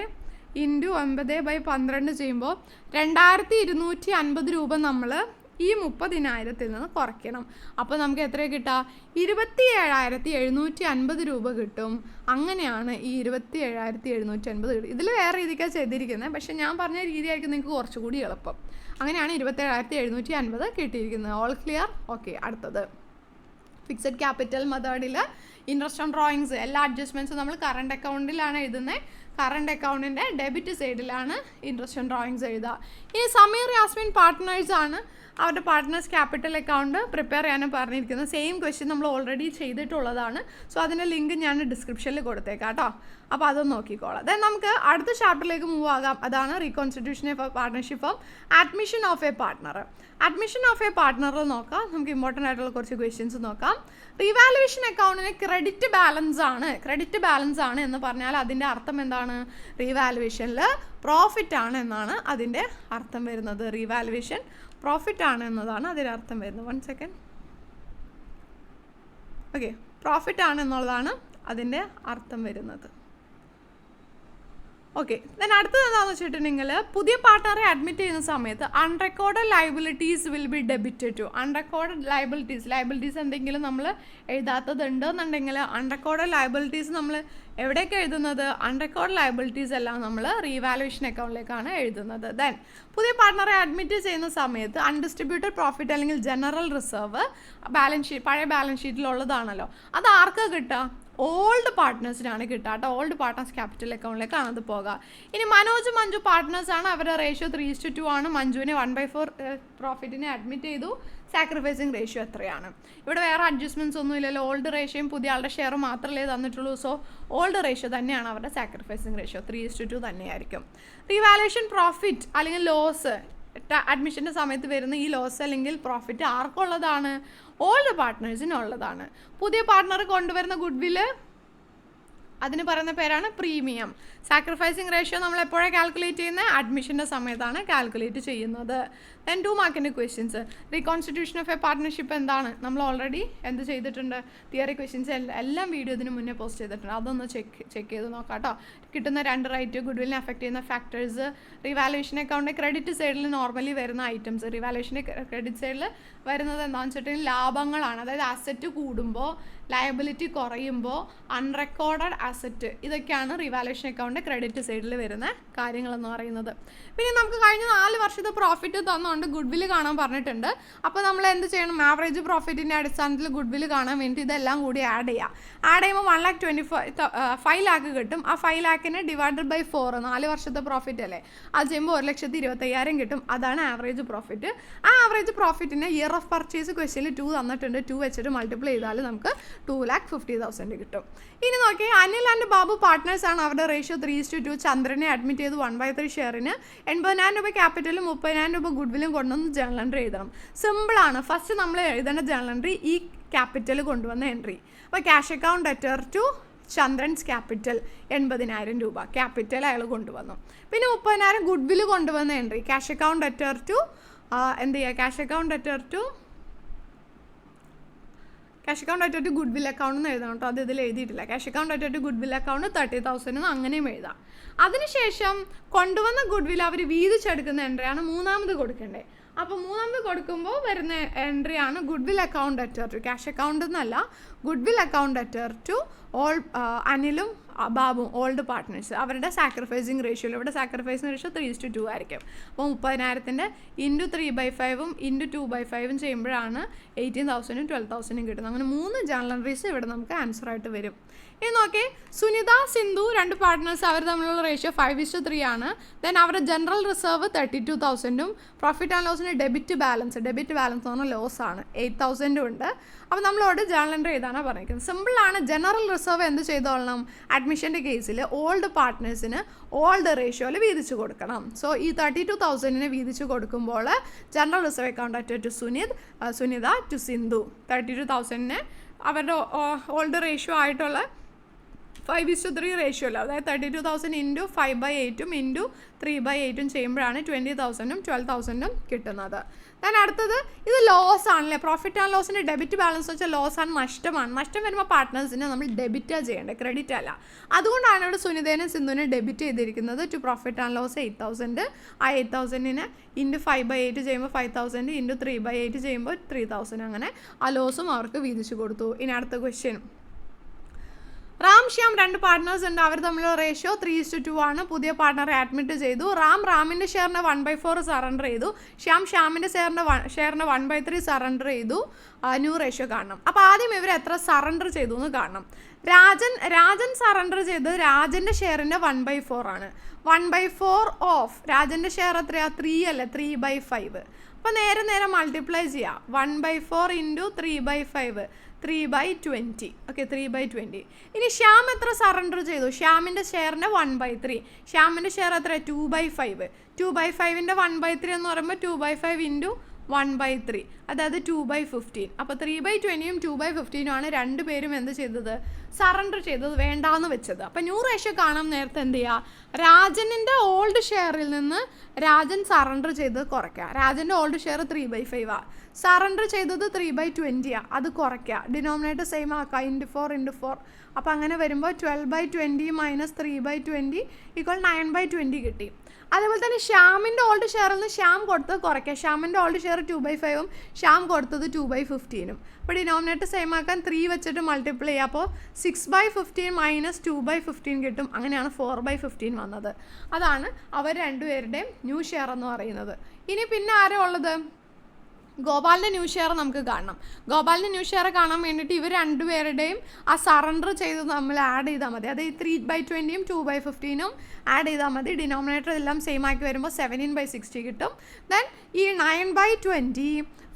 ഇൻറ്റു 9/12 ചെയ്യുമ്പോൾ 2,250 രൂപ നമ്മൾ ഈ 30,000-ത്തിൽ നിന്ന് കുറയ്ക്കണം. അപ്പോൾ നമുക്ക് എത്ര കിട്ടുക? 27,750 രൂപ കിട്ടും. അങ്ങനെയാണ് ഈ 27,750 കിട്ടും. ഇതിൽ വേറെ രീതിക്കാണ് ചെയ്തിരിക്കുന്നത്, പക്ഷേ ഞാൻ പറഞ്ഞ രീതിയായിരിക്കും നിങ്ങൾക്ക് കുറച്ചുകൂടി എളുപ്പം. അങ്ങനെയാണ് 27,750 കിട്ടിയിരിക്കുന്നത്. All clear? ഓക്കെ, അടുത്തത് ഫിക്സഡ് ക്യാപിറ്റൽ മെത്തേഡിൽ ഇൻട്രസ്റ്റ് ഓൺ ഡ്രോയിങ്സ് എല്ലാ അഡ്ജസ്റ്റ്മെൻറ്റ്സും നമ്മൾ കറണ്ട് അക്കൗണ്ടിലാണ് എഴുതുന്നത്. കറണ്ട് അക്കൗണ്ടിൻ്റെ ഡെബിറ്റ് സൈഡിലാണ് ഇൻട്രസ്റ്റ് ഓൺ ഡ്രോയിങ്സ് എഴുതുക. ഈ സമീർ യാസ്മിൻ പാർട്ട്നേഴ്സാണ്. അവരുടെ പാർട്ട്നേഴ്സ് ക്യാപിറ്റൽ അക്കൗണ്ട് പ്രിപ്പയർ ചെയ്യാനും പറഞ്ഞിരിക്കുന്നത്. സെയിം ക്വസ്റ്റ്യൻ നമ്മൾ ഓൾറെഡി ചെയ്തിട്ടുള്ളതാണ്. സോ അതിൻ്റെ ലിങ്ക് ഞാൻ ഡിസ്ക്രിപ്ഷനിൽ കൊടുത്തേക്കാം കേട്ടോ. അപ്പോൾ അതൊന്ന് നോക്കിക്കോളാം. ദെൻ നമുക്ക് അടുത്ത ചാപ്റ്ററിലേക്ക് മൂവ് ആകാം. അതാണ് reconstitution of a partnership of admission of a partner. Admission of a പാർട്ട്ണറിൽ നോക്കാം. നമുക്ക് ഇമ്പോർട്ടൻ്റ് ആയിട്ടുള്ള കുറച്ച് ക്വസ്റ്റ്യൻസ് നോക്കാം. റീവാലുവേഷൻ അക്കൗണ്ടിന് ക്രെഡിറ്റ് ബാലൻസ് ആണ് എന്ന് പറഞ്ഞാൽ അതിൻ്റെ അർത്ഥം എന്താണ്? റീവാലുവേഷനിൽ പ്രോഫിറ്റ് ആണ് എന്നാണ് അതിൻ്റെ അർത്ഥം വരുന്നത്. റീവാലുവേഷൻ പ്രോഫിറ്റ് ആണ് എന്നതാണ് അതിൻ്റെ അർത്ഥം വരുന്നത്. 1 സെക്കൻഡ്. ഓക്കെ, പ്രോഫിറ്റ് ആണ് എന്നുള്ളതാണ് അതിൻ്റെ അർത്ഥം വരുന്നത്. ഓക്കെ, ദെൻ അടുത്തത് എന്താണെന്ന് വെച്ചിട്ടുണ്ടെങ്കിൽ പുതിയ പാർട്ട്ണറെ അഡ്മിറ്റ് ചെയ്യുന്ന സമയത്ത് unrecorded liabilities will be debited to. Unrecorded liabilities എന്തെങ്കിലും നമ്മൾ എഴുതാത്തത് ഉണ്ടെന്നുണ്ടെങ്കിൽ അൺറെക്കോർഡഡ് ലയബിലിറ്റീസ് നമ്മൾ എവിടെയൊക്കെ എഴുതുന്നത്? അൺറെക്കോർഡ് ലയബിലിറ്റീസ് എല്ലാം നമ്മൾ റീവാലുവേഷൻ അക്കൗണ്ടിലേക്കാണ് എഴുതുന്നത്. ദെൻ പുതിയ പാർട്ട്ണറെ അഡ്മിറ്റ് ചെയ്യുന്ന സമയത്ത് അൺഡിസ്ട്രിബ്യൂട്ടഡ് പ്രോഫിറ്റ് അല്ലെങ്കിൽ ജനറൽ റിസർവ് പഴയ ബാലൻസ് ഷീറ്റിലുള്ളതാണല്ലോ, അത് ആർക്കാണ് കിട്ടുക? ഓൾഡ് പാർട്ട്നേഴ്സിനാണ് കിട്ടുക കേട്ടോ. ഓൾഡ് പാർട്ട്നേഴ്സ് ക്യാപിറ്റൽ അക്കൗണ്ടിലേക്കാണ് അത് പോകുക. ഇനി മനോജ് മഞ്ജു പാർട്ട്നേഴ്സാണ്. അവരുടെ റേഷ്യോ 3:2 ആണ്. മഞ്ജുവിനെ 1/4 പ്രോഫിറ്റിനെ അഡ്മിറ്റ് ചെയ്തു. സാക്രിഫൈസിങ് റേഷ്യോ എത്രയാണ്? ഇവിടെ വേറെ അഡ്ജസ്റ്റ്മെൻറ്റ്സ് ഒന്നും ഇല്ലല്ലോ. ഓൾഡ് റേഷ്യോയും പുതിയ ആളുടെ ഷെയർ മാത്രമല്ലേ തന്നിട്ടുള്ളൂ. സോ ഓൾഡ് റേഷ്യോ തന്നെയാണ് അവരുടെ സാക്രിഫൈസിങ് റേഷ്യോ. 3:2 തന്നെയായിരിക്കും. റീവാലുവേഷൻ പ്രോഫിറ്റ് അല്ലെങ്കിൽ ലോസ് അഡ്മിഷൻ്റെ സമയത്ത് വരുന്ന ഈ ലോസ് അല്ലെങ്കിൽ പ്രോഫിറ്റ് ആർക്കുള്ളതാണ്? ഓൾഡ് പാർട്ട്നേഴ്സിനുള്ളതാണ്. പുതിയ പാർട്ട്ണർ കൊണ്ടുവരുന്ന ഗുഡ് വില്ല് അതിന് പറയുന്ന പേരാണ് പ്രീമിയം. സാക്രിഫൈസിങ് റേഷ്യോ നമ്മൾ എപ്പോഴാണ് കാൽക്കുലേറ്റ് ചെയ്യുന്നത്? അഡ്മിഷൻ്റെ സമയത്താണ് കാൽക്കുലേറ്റ് ചെയ്യുന്നത്. ദെൻ 2 മാർക്കിൻ്റെ questions. Reconstitution of a partnership എന്താണ്, നമ്മൾ ഓൾറെഡി എന്ത് ചെയ്തിട്ടുണ്ട്, തിയറി ക്വസ്റ്റ്യൻസ് എല്ലാം വീഡിയോ ഇതിന് മുന്നേ പോസ്റ്റ് ചെയ്തിട്ടുണ്ട്. അതൊന്ന് ചെക്ക് ചെയ്ത് നോക്കാം കേട്ടോ. കിട്ടുന്ന 2 റൈറ്റ്, ഗുഡ്വില്ലിനെ അഫക്റ്റ് ചെയ്യുന്ന ഫാക്ടേഴ്സ്, റിവാലുവേഷൻ അക്കൗണ്ട് ക്രെഡിറ്റ് സൈഡിൽ നോർമലി വരുന്ന ഐറ്റംസ്. റിവാലുവേഷൻ്റെ ക്രെഡിറ്റ് സൈഡിൽ വരുന്നത് എന്താണെന്ന് വെച്ചിട്ടുണ്ടെങ്കിൽ ലാഭങ്ങളാണ്. അതായത് അസറ്റ് കൂടുമ്പോൾ, ലയബിലിറ്റി കുറയുമ്പോൾ, അൺറെക്കോർഡഡ് അസറ്റ്, ഇതൊക്കെയാണ് റിവാലുവേഷൻ അക്കൗണ്ട് ക്രെഡിറ്റ് സൈഡിൽ വരുന്ന കാര്യങ്ങളെന്ന് പറയുന്നത്. പിന്നെ നമുക്ക് കഴിഞ്ഞ 4 വർഷത്തെ പ്രോഫിറ്റ് തന്നുകൊണ്ട് ഗുഡ്വില്ല് കാണാൻ പറഞ്ഞിട്ടുണ്ട്. അപ്പോൾ നമ്മൾ എന്ത് ചെയ്യണം, ആവറേജ് പ്രോഫിറ്റിൻ്റെ അടിസ്ഥാനത്തിൽ ഗുഡ്വില്ല് കാണാൻ വേണ്ടി ഇതെല്ലാം കൂടി ആഡ് ചെയ്യുക. ആഡ് ചെയ്യുമ്പോൾ 1,25 lakh കിട്ടും. ആ 5 lakhനെ ഡിവൈഡഡ് ബൈ 4, 4 വർഷത്തെ പ്രോഫിറ്റ് അല്ലേ, അത് ചെയ്യുമ്പോൾ 1,25,000 കിട്ടും. അതാണ് ആവറേജ് പ്രോഫിറ്റ്. ആ ആവറേജ് പ്രോഫിറ്റിന് ഇയർ ഓഫ് പർച്ചേസ് ക്വസ്റ്റ്യനിൽ 2 തന്നിട്ടുണ്ട്. 2 വെച്ചിട്ട് മൾട്ടിപ്ലൈ ചെയ്താൽ നമുക്ക് 2,50,000 കിട്ടും. ഇനി നോക്കി, അനിൽ ആൻഡ് ബാബു പാർട്ട്നേഴ്സ് ആണ്. അവരുടെ റേഷ്യോ 3:2. ചന്ദ്രനെ അഡ്മിറ്റ് ചെയ്ത് 1/3 ഷെയറിന് 80,000 രൂപ ക്യാപിറ്റലും 30,000 രൂപ ഗുഡ്വില്ലും കൊണ്ടുവന്ന് ജേണൽ എൻട്രി എഴുതണം. സിമ്പിളാണ്. ഫസ്റ്റ് നമ്മൾ എഴുതേണ്ട ജേണൽ എൻട്രി ഈ ക്യാപിറ്റൽ കൊണ്ടുവന്ന എൻട്രി. അപ്പോൾ cash account debtor to Chandran's capital 80,000 രൂപ ക്യാപിറ്റൽ അയാൾ കൊണ്ടുവന്നു. പിന്നെ 30,000 ഗുഡ്വില്ല് കൊണ്ടുവന്ന entry. Cash account debtor to എന്ത് ചെയ്യുക, cash account debtor to goodwill account എന്ന് എഴുതണം കേട്ടോ. അത് ഇതിൽ എഴുതിയിട്ടില്ല. Cash account debtor to goodwill account 30,000 അങ്ങനെയും എഴുതാം. അതിനുശേഷം കൊണ്ടുവന്ന ഗുഡ്വിൽ അവർ വീതിച്ചെടുക്കുന്ന എൻട്രിയാണ് മൂന്നാമത് കൊടുക്കേണ്ടത്. അപ്പോൾ മൂന്നാമത് കൊടുക്കുമ്പോൾ വരുന്ന എൻട്രിയാണ് goodwill account debtor to, cash account എന്നല്ല, goodwill account debtor to all അനിലും ബാബുവും ഓൾഡ് പാർട്ട്നേഴ്സ്. അവരുടെ സാക്രിഫൈസിങ് റേഷ്യോ, ഇവിടെ സാക്രിഫൈസിങ് റേഷ്യോ 3:2 ആയിരിക്കും. അപ്പോൾ 30,000 ഇൻറ്റു 3/5 ഇൻറ്റു 2/5 ചെയ്യുമ്പോഴാണ് 18,000 12,000 കിട്ടുന്നത്. അങ്ങനെ 3 ജേണൽ എൻട്രീസ് ഇവിടെ നമുക്ക് ആൻസർ ആയിട്ട് വരും. ഇനി നോക്കി, സുനിത സിന്ധു 2 പാർട്ട്നേഴ്സ്, അവർ തമ്മിലുള്ള റേഷ്യോ 5:3 ആണ്. ദെൻ അവരുടെ ജനറൽ റിസർവ് 32,000, പ്രോഫിറ്റ് ആൻഡ് ലോസിന് ഡെബിറ്റ് ബാലൻസ് എന്ന് പറഞ്ഞാൽ ലോസ് ആണ് 8,000 ഉണ്ട്. അപ്പോൾ നമ്മളോട് ജേണൽ എൻട്രി എഴുതാനാണ് പറഞ്ഞിരിക്കുന്നത്. സിമ്പിളാണ്. ജനറൽ റിസർവ് എന്ത് ചെയ്തോളണം, അഡ്മിഷൻ്റെ കേസിൽ ഓൾഡ് പാർട്ട്നേഴ്സിന് ഓൾഡ് റേഷ്യോയിൽ വീതിച്ച് കൊടുക്കണം. സോ ഈ 32,000 വീതിച്ച് കൊടുക്കുമ്പോൾ general reserve account debtor to Sunita to Sindhu 32,000 അവരുടെ ഓൾഡ് റേഷ്യോ ആയിട്ടുള്ള 5:3 റേഷ്യോ അല്ല, അതായത് 32,000 ഇൻറ്റു 5/8 ഇൻറ്റു 3/8 ചെയ്യുമ്പോഴാണ് 20,000 12,000 കിട്ടുന്നത്. ദെൻ അടുത്തത്, ഇത് ലോസ് ആണല്ലേ, പ്രോഫിറ്റ് ആൻഡ് ലോസിൻ്റെ ഡെബിറ്റ് ബാലൻസ് വെച്ചാൽ ലോസ് ആണ്, നഷ്ടമാണ്. നഷ്ടം വരുമ്പോൾ പാർട്ട്നേഴ്സിനെ നമ്മൾ ഡെബിറ്റാണ് ചെയ്യേണ്ടത്, ക്രെഡിറ്റ് അല്ല. അതുകൊണ്ടാണ് ഇവിടെ സുനിതേനെ സിന്ധുവിനെ ഡെബിറ്റ് ചെയ്തിരിക്കുന്നത്. To profit and loss 8,000. ആ 8,000 ഇൻറ്റു 5/8 ചെയ്യുമ്പോൾ 5,000 ഇൻറ്റു 3/8 ചെയ്യുമ്പോൾ 3,000. അങ്ങനെ ആ ലോസും അവർക്ക് വീതിച്ചു കൊടുത്തു. ഇനി അടുത്ത ക്വസ്റ്റ്യൻ, റാം ശ്യാം 2 പാർട്ട്നേഴ്സ് ഉണ്ട്. അവർ തമ്മിലുള്ള റേഷ്യോ 3:2 ആണ്. പുതിയ പാർട്ട്ണറെ അഡ്മിറ്റ് ചെയ്തു. റാമിൻ്റെ ഷെയറിന് 1/4 സറണ്ടർ ചെയ്തു. ഷ്യാമിൻ്റെ ഷെയറിന് 1/3 സറണ്ടർ ചെയ്തു. ന്യൂ റേഷ്യോ കാണണം. അപ്പോൾ ആദ്യം ഇവർ എത്ര സറണ്ടർ ചെയ്തു എന്ന് കാണണം. രാജൻ സറണ്ടർ ചെയ്ത് രാജൻ്റെ ഷെയറിൻ്റെ 1/4 ആണ്. 1/4 ഓഫ് രാജൻ്റെ ഷെയർ എത്രയാണ്, 3 അല്ലേ, 3/5. അപ്പോൾ നേരെ മൾട്ടിപ്ലൈ ചെയ്യാം. 1/4 ഇൻറ്റു 3/5 3/20. ഓക്കെ, 3/20. ഇനി ശ്യാം എത്ര സറണ്ടർ ചെയ്തു, ശ്യാമിൻ്റെ ഷെയറിൻ്റെ 1/3. ശ്യാമിൻ്റെ ഷെയർ എത്ര, 2/5. 2/5ൻ്റെ 1/3 എന്ന് പറയുമ്പോൾ 2/5 ഇൻറ്റു 1/3, അതായത് 2/15. അപ്പോൾ 3/20 2/15 ആണ് രണ്ടുപേരും എന്ത് ചെയ്തത്, സറണ്ടർ ചെയ്തത്, വേണ്ടാന്ന് വെച്ചത്. അപ്പോൾ ന്യൂ റേഷ്യോ കാണാൻ നേരത്തെ എന്ത് ചെയ്യുക, രാജനിൻ്റെ ഓൾഡ് ഷെയറിൽ നിന്ന് രാജൻ സറണ്ടർ ചെയ്തത് കുറയ്ക്കുക. രാജൻ്റെ ഓൾഡ് ഷെയർ 3/5 സറണ്ടർ ചെയ്തത് 3/20 അത് കുറയ്ക്കുക. ഡിനോമിനേറ്റർ സെയിം ആക്കുക, ഇൻറ്റു 4. അപ്പോൾ അങ്ങനെ വരുമ്പോൾ 12/20 മൈനസ് 3/20 = 9/20 കിട്ടി. അതേപോലെ തന്നെ ശ്യാമിൻ്റെ ഓൾഡ് ഷെയറിൽ നിന്ന് ശ്യാം കൊടുത്തത് കുറയ്ക്കുക. ശ്യാമിൻ്റെ ഓൾഡ് ഷെയർ 2/5 ശ്യാം കൊടുത്തത് 2/15. അപ്പോൾ ഡിനോമിനേറ്റർ സെയിം ആക്കാൻ 3 വെച്ചിട്ട് മൾട്ടിപ്ലൈ ചെയ്യുക. അപ്പോൾ 6/15 മൈനസ് 2/15 കിട്ടും. അങ്ങനെയാണ് 4/15 വന്നത്. അതാണ് അവർ രണ്ടുപേരുടെയും ന്യൂ ഷെയർ എന്ന് പറയുന്നത്. ഇനി പിന്നെ ആരാ ഉള്ളത്, ഗോപാലിൻ്റെ ന്യൂ ഷെയർ നമുക്ക് കാണണം. ഗോപാലിൻ്റെ ന്യൂ ഷെയർ കാണാൻ വേണ്ടിയിട്ട് ഇവർ രണ്ടുപേരുടെയും ആ സറണ്ടർ ചെയ്ത് നമ്മൾ ആഡ് ചെയ്താൽ മതി. അതായത് 3/20 2/15 ആഡ് ചെയ്താൽ മതി. ഡിനോമിനേറ്റർ എല്ലാം സെയിം ആക്കി വരുമ്പോൾ 17/60 കിട്ടും. ദെൻ ഈ 9/20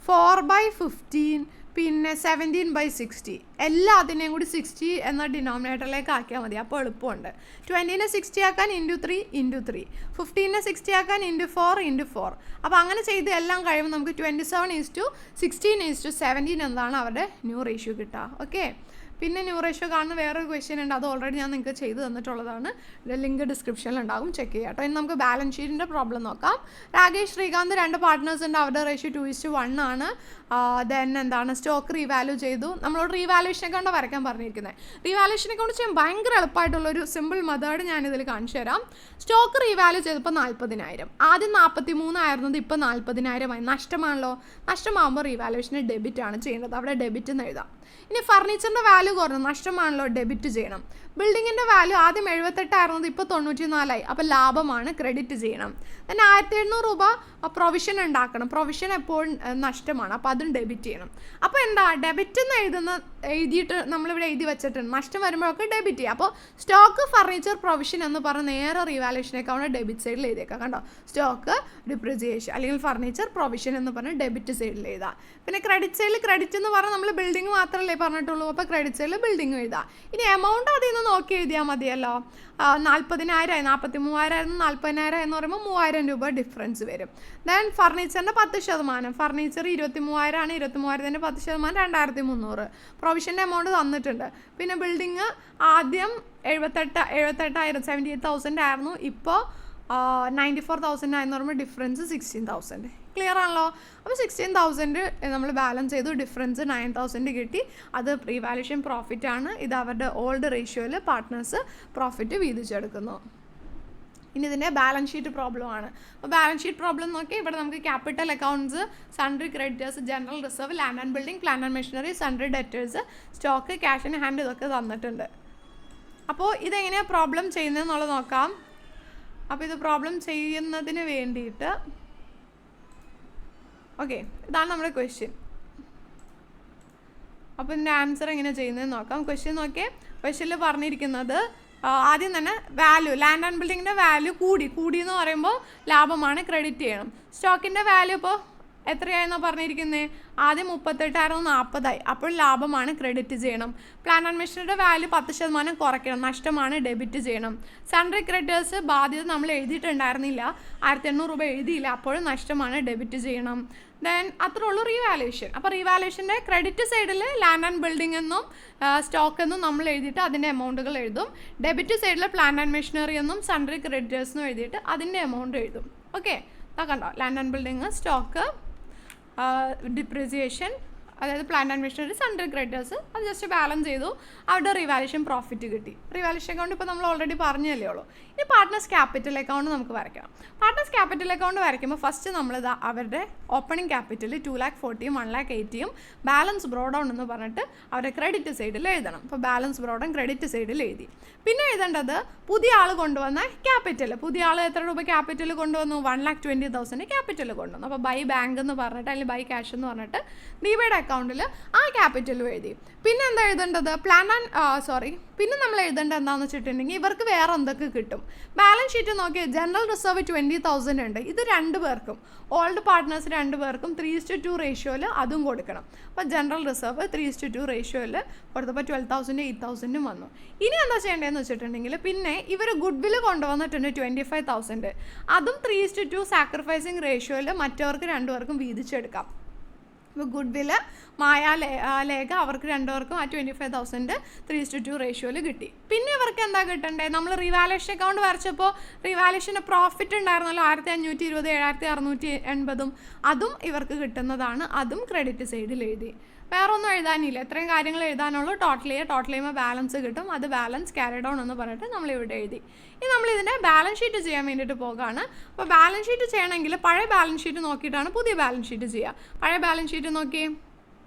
4/15 പിന്നെ 17/60 എല്ലാത്തിനെയും കൂടി 60 എന്ന ഡിനോമിനേറ്ററിലേക്ക് ആക്കിയാൽ മതി. അപ്പോൾ എളുപ്പമുണ്ട്. 20നെ 60 ആക്കാൻ ഇൻറ്റു 3 × 3, 15നെ 60 ആക്കാൻ ഇൻറ്റു 4 × 4. അപ്പോൾ അങ്ങനെ ചെയ്ത് എല്ലാം കഴിയുമ്പോൾ നമുക്ക് 27:16:17 എന്താണ് അവരുടെ ന്യൂ റേഷ്യോ കിട്ടുക. ഓക്കെ, പിന്നെ ന്യൂ റേഷ്യോ കാണുന്ന വേറൊരു ക്വസ്റ്റ്യൻ ഉണ്ട്, അത് ഓൾറെഡി ഞാൻ നിങ്ങൾക്ക് ചെയ്ത് തന്നിട്ടുള്ളതാണ്. ലിങ്ക് ഡിസ്ക്രിപ്ഷനിൽ ഉണ്ടാകും, ചെക്ക് ചെയ്യാം കേട്ടോ. ഇനി നമുക്ക് ബാലൻസ് ഷീറ്റിൻ്റെ പ്രോബ്ലം നോക്കാം. രാകേഷ് ശ്രീകാന്ത് 2 പാർട്ട്നേഴ്സ് ഉണ്ട്, അവരുടെ റേഷ്യോ 2:1 ആണ്. ദെൻ എന്താണ് സ്റ്റോക്ക് റീവാല്യൂ ചെയ്തു. നമ്മളോട് റീവാലുവേഷൻ അക്കൗണ്ട് വരയ്ക്കാൻ പറഞ്ഞിരിക്കുന്നത്. റീവാലുവേഷൻ അക്കൗണ്ട് ചെയ്യാൻ ഭയങ്കര എളുപ്പമായിട്ടുള്ളൊരു സിമ്പിൾ മെത്തേഡ് ഞാനിതിൽ കാണിച്ചു തരാം. സ്റ്റോക്ക് റീവാല്യൂ ചെയ്തപ്പോൾ 40,000, ആദ്യം 43 ആയിരുന്നത് ഇപ്പോൾ 40,000 ആയി. നഷ്ടമാണല്ലോ. നഷ്ടമാകുമ്പോൾ റീവാലുവേഷന് ഡെബിറ്റ് ആണ് ചെയ്യേണ്ടത്, അവിടെ ഡെബിറ്റ് എന്ന് എഴുതാം. ഇനി ഫർണിച്ചറിൻ്റെ വാല്യൂ കുറഞ്ഞു, നഷ്ടമാണല്ലോ, ഡെബിറ്റ് ചെയ്യണം. ബിൽഡിങ്ങിൻ്റെ വാല്യൂ ആദ്യം 78 ആയിരുന്നത് ഇപ്പോൾ 94 ആയി, അപ്പോൾ ലാഭമാണ്, ക്രെഡിറ്റ് ചെയ്യണം. പിന്നെ 1700 രൂപ പ്രൊവിഷൻ ഉണ്ടാക്കണം, പ്രൊവിഷൻ എപ്പോഴും നഷ്ടമാണ്, അപ്പോൾ അതും ഡെബിറ്റ് ചെയ്യണം. അപ്പോൾ എന്താ ഡെബിറ്റ് എന്ന് എഴുതിയിട്ട് നമ്മളിവിടെ എഴുതി വെച്ചിട്ടുണ്ട്, നഷ്ടം വരുമ്പോഴൊക്കെ ഡെബിറ്റ് ചെയ്യുക. അപ്പോൾ സ്റ്റോക്ക് ഫർണിച്ചർ പ്രൊവിഷൻ എന്ന് പറഞ്ഞ് നേരെ റീവാലുവേഷൻ അക്കൗണ്ട് ഡെബിറ്റ് സൈഡിൽ എഴുതിയേക്കാം. കണ്ടോ, സ്റ്റോക്ക് ഡിപ്രിസിയേഷൻ അല്ലെങ്കിൽ ഫർണിച്ചർ പ്രൊവിഷൻ എന്ന് പറഞ്ഞ് ഡെബിറ്റ് സൈഡിൽ എഴുതാം. പിന്നെ ക്രെഡിറ്റ് സൈഡിൽ ക്രെഡിറ്റ് എന്ന് പറഞ്ഞാൽ നമ്മൾ ബിൽഡിംഗ് മാത്രമല്ലേ പറഞ്ഞിട്ടുള്ളൂ, അപ്പോൾ ക്രെഡിറ്റ് സൈഡിൽ ബിൽഡിംഗ് എഴുതാം. ഇനി എമൗണ്ട് അതിൽ നിന്ന് നോക്കി എഴുതിയാൽ മതിയല്ലോ. 40,000 ആയി, 43,000 40,000 എന്ന് പറയുമ്പോൾ 3,000 രൂപ ഡിഫറൻസ് വരും. ദെൻ ഫർണിച്ചറിൻ്റെ 10%, ഫർണിച്ചർ 23,000 ആണ്, 23,000 10% 2,300. പ്രൊവിഷൻ്റെ എമൗണ്ട് തന്നിട്ടുണ്ട്. പിന്നെ ബിൽഡിങ് ആദ്യം 78,000 78,000 ആയിരുന്നു, ഇപ്പോൾ 94,000 ആയെന്ന് പറയുമ്പോൾ ഡിഫറൻസ് 16,000. ക്ലിയർ ആണല്ലോ. അപ്പോൾ 16,000 നമ്മൾ ബാലൻസ് ചെയ്തു, ഡിഫറൻസ് 9,000 കിട്ടി. അത് റീവാലുവേഷൻ പ്രോഫിറ്റ് ആണ്. ഇത് അവരുടെ ഓൾഡ് റേഷ്യോയിൽ പാർട്ട്നേഴ്സ് പ്രോഫിറ്റ് വീതിച്ചെടുക്കുന്നു. ഇനി ഇതിൻ്റെ ബാലൻസ് ഷീറ്റ് പ്രോബ്ലം ആണ്. അപ്പോൾ ബാലൻസ് ഷീറ്റ് പ്രോബ്ലം നോക്കി ഇവിടെ നമുക്ക് capital accounts, sundry creditors, general reserve, land and building, plant and machinery, sundry debtors, stock, cash in hand ഇതൊക്കെ തന്നിട്ടുണ്ട്. അപ്പോൾ ഇതെങ്ങനെയാണ് പ്രോബ്ലം ചെയ്യുന്നതെന്നുള്ളത് നോക്കാം. അപ്പോൾ ഇത് പ്രോബ്ലം ചെയ്യുന്നതിന് വേണ്ടിയിട്ട് ഓക്കെ, ഇതാണ് നമ്മുടെ ക്വസ്റ്റ്യൻ. അപ്പോൾ ഇതിൻ്റെ ആൻസർ എങ്ങനെ ചെയ്യുന്നതെന്ന് നോക്കാം. ക്വസ്റ്റ്യൻ നോക്കിയേ. ക്വസ്റ്റ്യനിൽ പറഞ്ഞിരിക്കുന്നത് ആദ്യം തന്നെ വാല്യൂ, ലാൻഡ് ആൻഡ് ബിൽഡിങ്ങിൻ്റെ വാല്യൂ കൂടി എന്ന് പറയുമ്പോൾ ലാഭമാണ്, ക്രെഡിറ്റ് ചെയ്യണം. സ്റ്റോക്കിൻ്റെ വാല്യൂ ഇപ്പോൾ എത്രയായെന്നാണ് പറഞ്ഞിരിക്കുന്നത്, ആദ്യം 38 ആയിരുന്നു, 40 ആയി, അപ്പോൾ ലാഭമാണ്, ക്രെഡിറ്റ് ചെയ്യണം. പ്ലാന്റ് ആൻഡ് മെഷീനറിയുടെ വാല്യൂ 10% കുറയ്ക്കണം, നഷ്ടമാണ്, ഡെബിറ്റ് ചെയ്യണം. സൺട്രി ക്രെഡിറ്റേഴ്സ് ബാധ്യത നമ്മൾ എഴുതിയിട്ടുണ്ടായിരുന്നില്ല, 1,800 രൂപ എഴുതിയില്ല, അപ്പോഴും നഷ്ടമാണ്, ഡെബിറ്റ് ചെയ്യണം. ദെൻ അത്രേ ഉള്ളൂ റീവാലുവേഷൻ. അപ്പോൾ റീവാലുവേഷൻ്റെ ക്രെഡിറ്റ് സൈഡിൽ ലാൻഡ് ആൻഡ് ബിൽഡിംഗ് എന്നും സ്റ്റോക്ക് എന്നും നമ്മൾ എഴുതിയിട്ട് അതിൻ്റെ എമൗണ്ടുകൾ എഴുതും. ഡെബിറ്റ് സൈഡിൽ പ്ലാന്റ് ആൻഡ് മെഷീനറി എന്നും സൺട്രി ക്രെഡിറ്റേഴ്സ് എന്നും എഴുതിയിട്ട് അതിൻ്റെ എമൗണ്ട് എഴുതും. ഓക്കെ, കണ്ടോ, land and building, stock, depreciation, അതായത് plant and machinery, sundry creditors, അത് ജസ്റ്റ് ബാലൻസ് ചെയ്തു, അവിടെ റീവാലുവേഷൻ പ്രോഫിറ്റ് കിട്ടി. റീവാലുവേഷൻ അക്കൗണ്ട് ഇപ്പോൾ നമ്മൾ ഓൾറെഡി പറഞ്ഞല്ലേ ഉള്ളൂ. ഇനി പാർട്ട്നേഴ്സ് ക്യാപിറ്റൽ അക്കൗണ്ട് നമുക്ക് വരയ്ക്കണം. പാർട്ട്നേഴ്സ് ക്യാപിറ്റൽ അക്കൗണ്ട് വരയ്ക്കുമ്പോൾ ഫസ്റ്റ് നമ്മളിത് അവരുടെ ഓപ്പണിംഗ് ക്യാപിറ്റൽ 2,40,000 1,80,000 ബാലൻസ് ബ്രോഡൗൺ എന്ന് പറഞ്ഞിട്ട് അവരുടെ ക്രെഡിറ്റ് സൈഡിൽ എഴുതണം. അപ്പോൾ ബാലൻസ് ബ്രോഡൗൺ ക്രെഡിറ്റ് സൈഡിൽ എഴുതി. പിന്നെ എഴുതേണ്ടത് പുതിയ ആൾ കൊണ്ടുവന്ന ക്യാപിറ്റൽ. പുതിയ ആൾ എത്ര രൂപ ക്യാപിറ്റൽ കൊണ്ടുവന്നു, 1,20,000 ക്യാപിറ്റൽ കൊണ്ടുവന്നു. അപ്പോൾ ബൈ ബാങ്ക് എന്ന് പറഞ്ഞിട്ട് അല്ലെങ്കിൽ ബൈ ക്യാഷ് എന്ന് പറഞ്ഞിട്ട് ഡിവൈഡ് അക്കൗണ്ടിൽ ആ ക്യാപിറ്റലും എഴുതി. പിന്നെ എന്താ എഴുതേണ്ടത്, പിന്നെ നമ്മൾ എഴുതേണ്ടത് എന്താണെന്ന് വെച്ചിട്ടുണ്ടെങ്കിൽ ഇവർക്ക് വേറെ എന്തൊക്കെ കിട്ടും. ബാലൻസ് ഷീറ്റ് നോക്കിയാൽ ജനറൽ റിസർവ് 20,000 ഉണ്ട്, ഇത് 2 പേർക്കും, ഓൾഡ് പാർട്ട്നേഴ്സ് 2 പേർക്കും 3:2 റേഷ്യോയിൽ അതും കൊടുക്കണം. അപ്പോൾ ജനറൽ റിസർവ് 3:2 റേഷ്യോയിൽ കൊടുത്തപ്പോൾ 12,000 8,000 വന്നു. ഇനി എന്താ ചെയ്യേണ്ടതെന്ന് വെച്ചിട്ടുണ്ടെങ്കിൽ പിന്നെ ഇവർ ഗുഡ് വില്ല് കൊണ്ടുവന്നിട്ടുണ്ട് 25,000, അതും 3:2 സാക്രിഫൈസിങ് റേഷ്യോയിൽ മറ്റവർക്ക് 2 പേർക്കും വീതിച്ചെടുക്കാം. അപ്പോൾ ഗുഡ് വില്ല് ലേഖ അവർക്ക് 2 പേർക്കും ആ 25,000 3:2 റേഷ്യോയിൽ കിട്ടി. പിന്നെ ഇവർക്ക് എന്താ കിട്ടണ്ടേ, നമ്മൾ റീവാലുവേഷൻ അക്കൗണ്ട് വരച്ചപ്പോൾ റീവാലുവേഷൻ്റെ പ്രോഫിറ്റ് ഉണ്ടായിരുന്നല്ലോ 1,520 7,680, അതും ഇവർക്ക് കിട്ടുന്നതാണ്, അതും ക്രെഡിറ്റ് സൈഡിൽ എഴുതി. വേറെ ഒന്നും എഴുതാനില്ല, ഇത്രയും കാര്യങ്ങൾ എഴുതാനുള്ളൂ. ടോട്ടൽ ചെയ്യുമ്പോൾ ബാലൻസ് കിട്ടും, അത് ബാലൻസ് ക്യാരി ഡൗൺ എന്ന് പറഞ്ഞിട്ട് നമ്മൾ ഇവിടെ എഴുതി. ഇനി നമ്മൾ ഇതിൻ്റെ ബാലൻസ് ഷീറ്റ് ചെയ്യാൻ വേണ്ടിയിട്ട് പോകുകയാണ്. അപ്പോൾ ബാലൻസ് ഷീറ്റ് ചെയ്യണമെങ്കിൽ പഴയ ബാലൻസ് ഷീറ്റ് നോക്കിയിട്ടാണ് പുതിയ ബാലൻസ് ഷീറ്റ് ചെയ്യുക. പഴയ ബാലൻസ്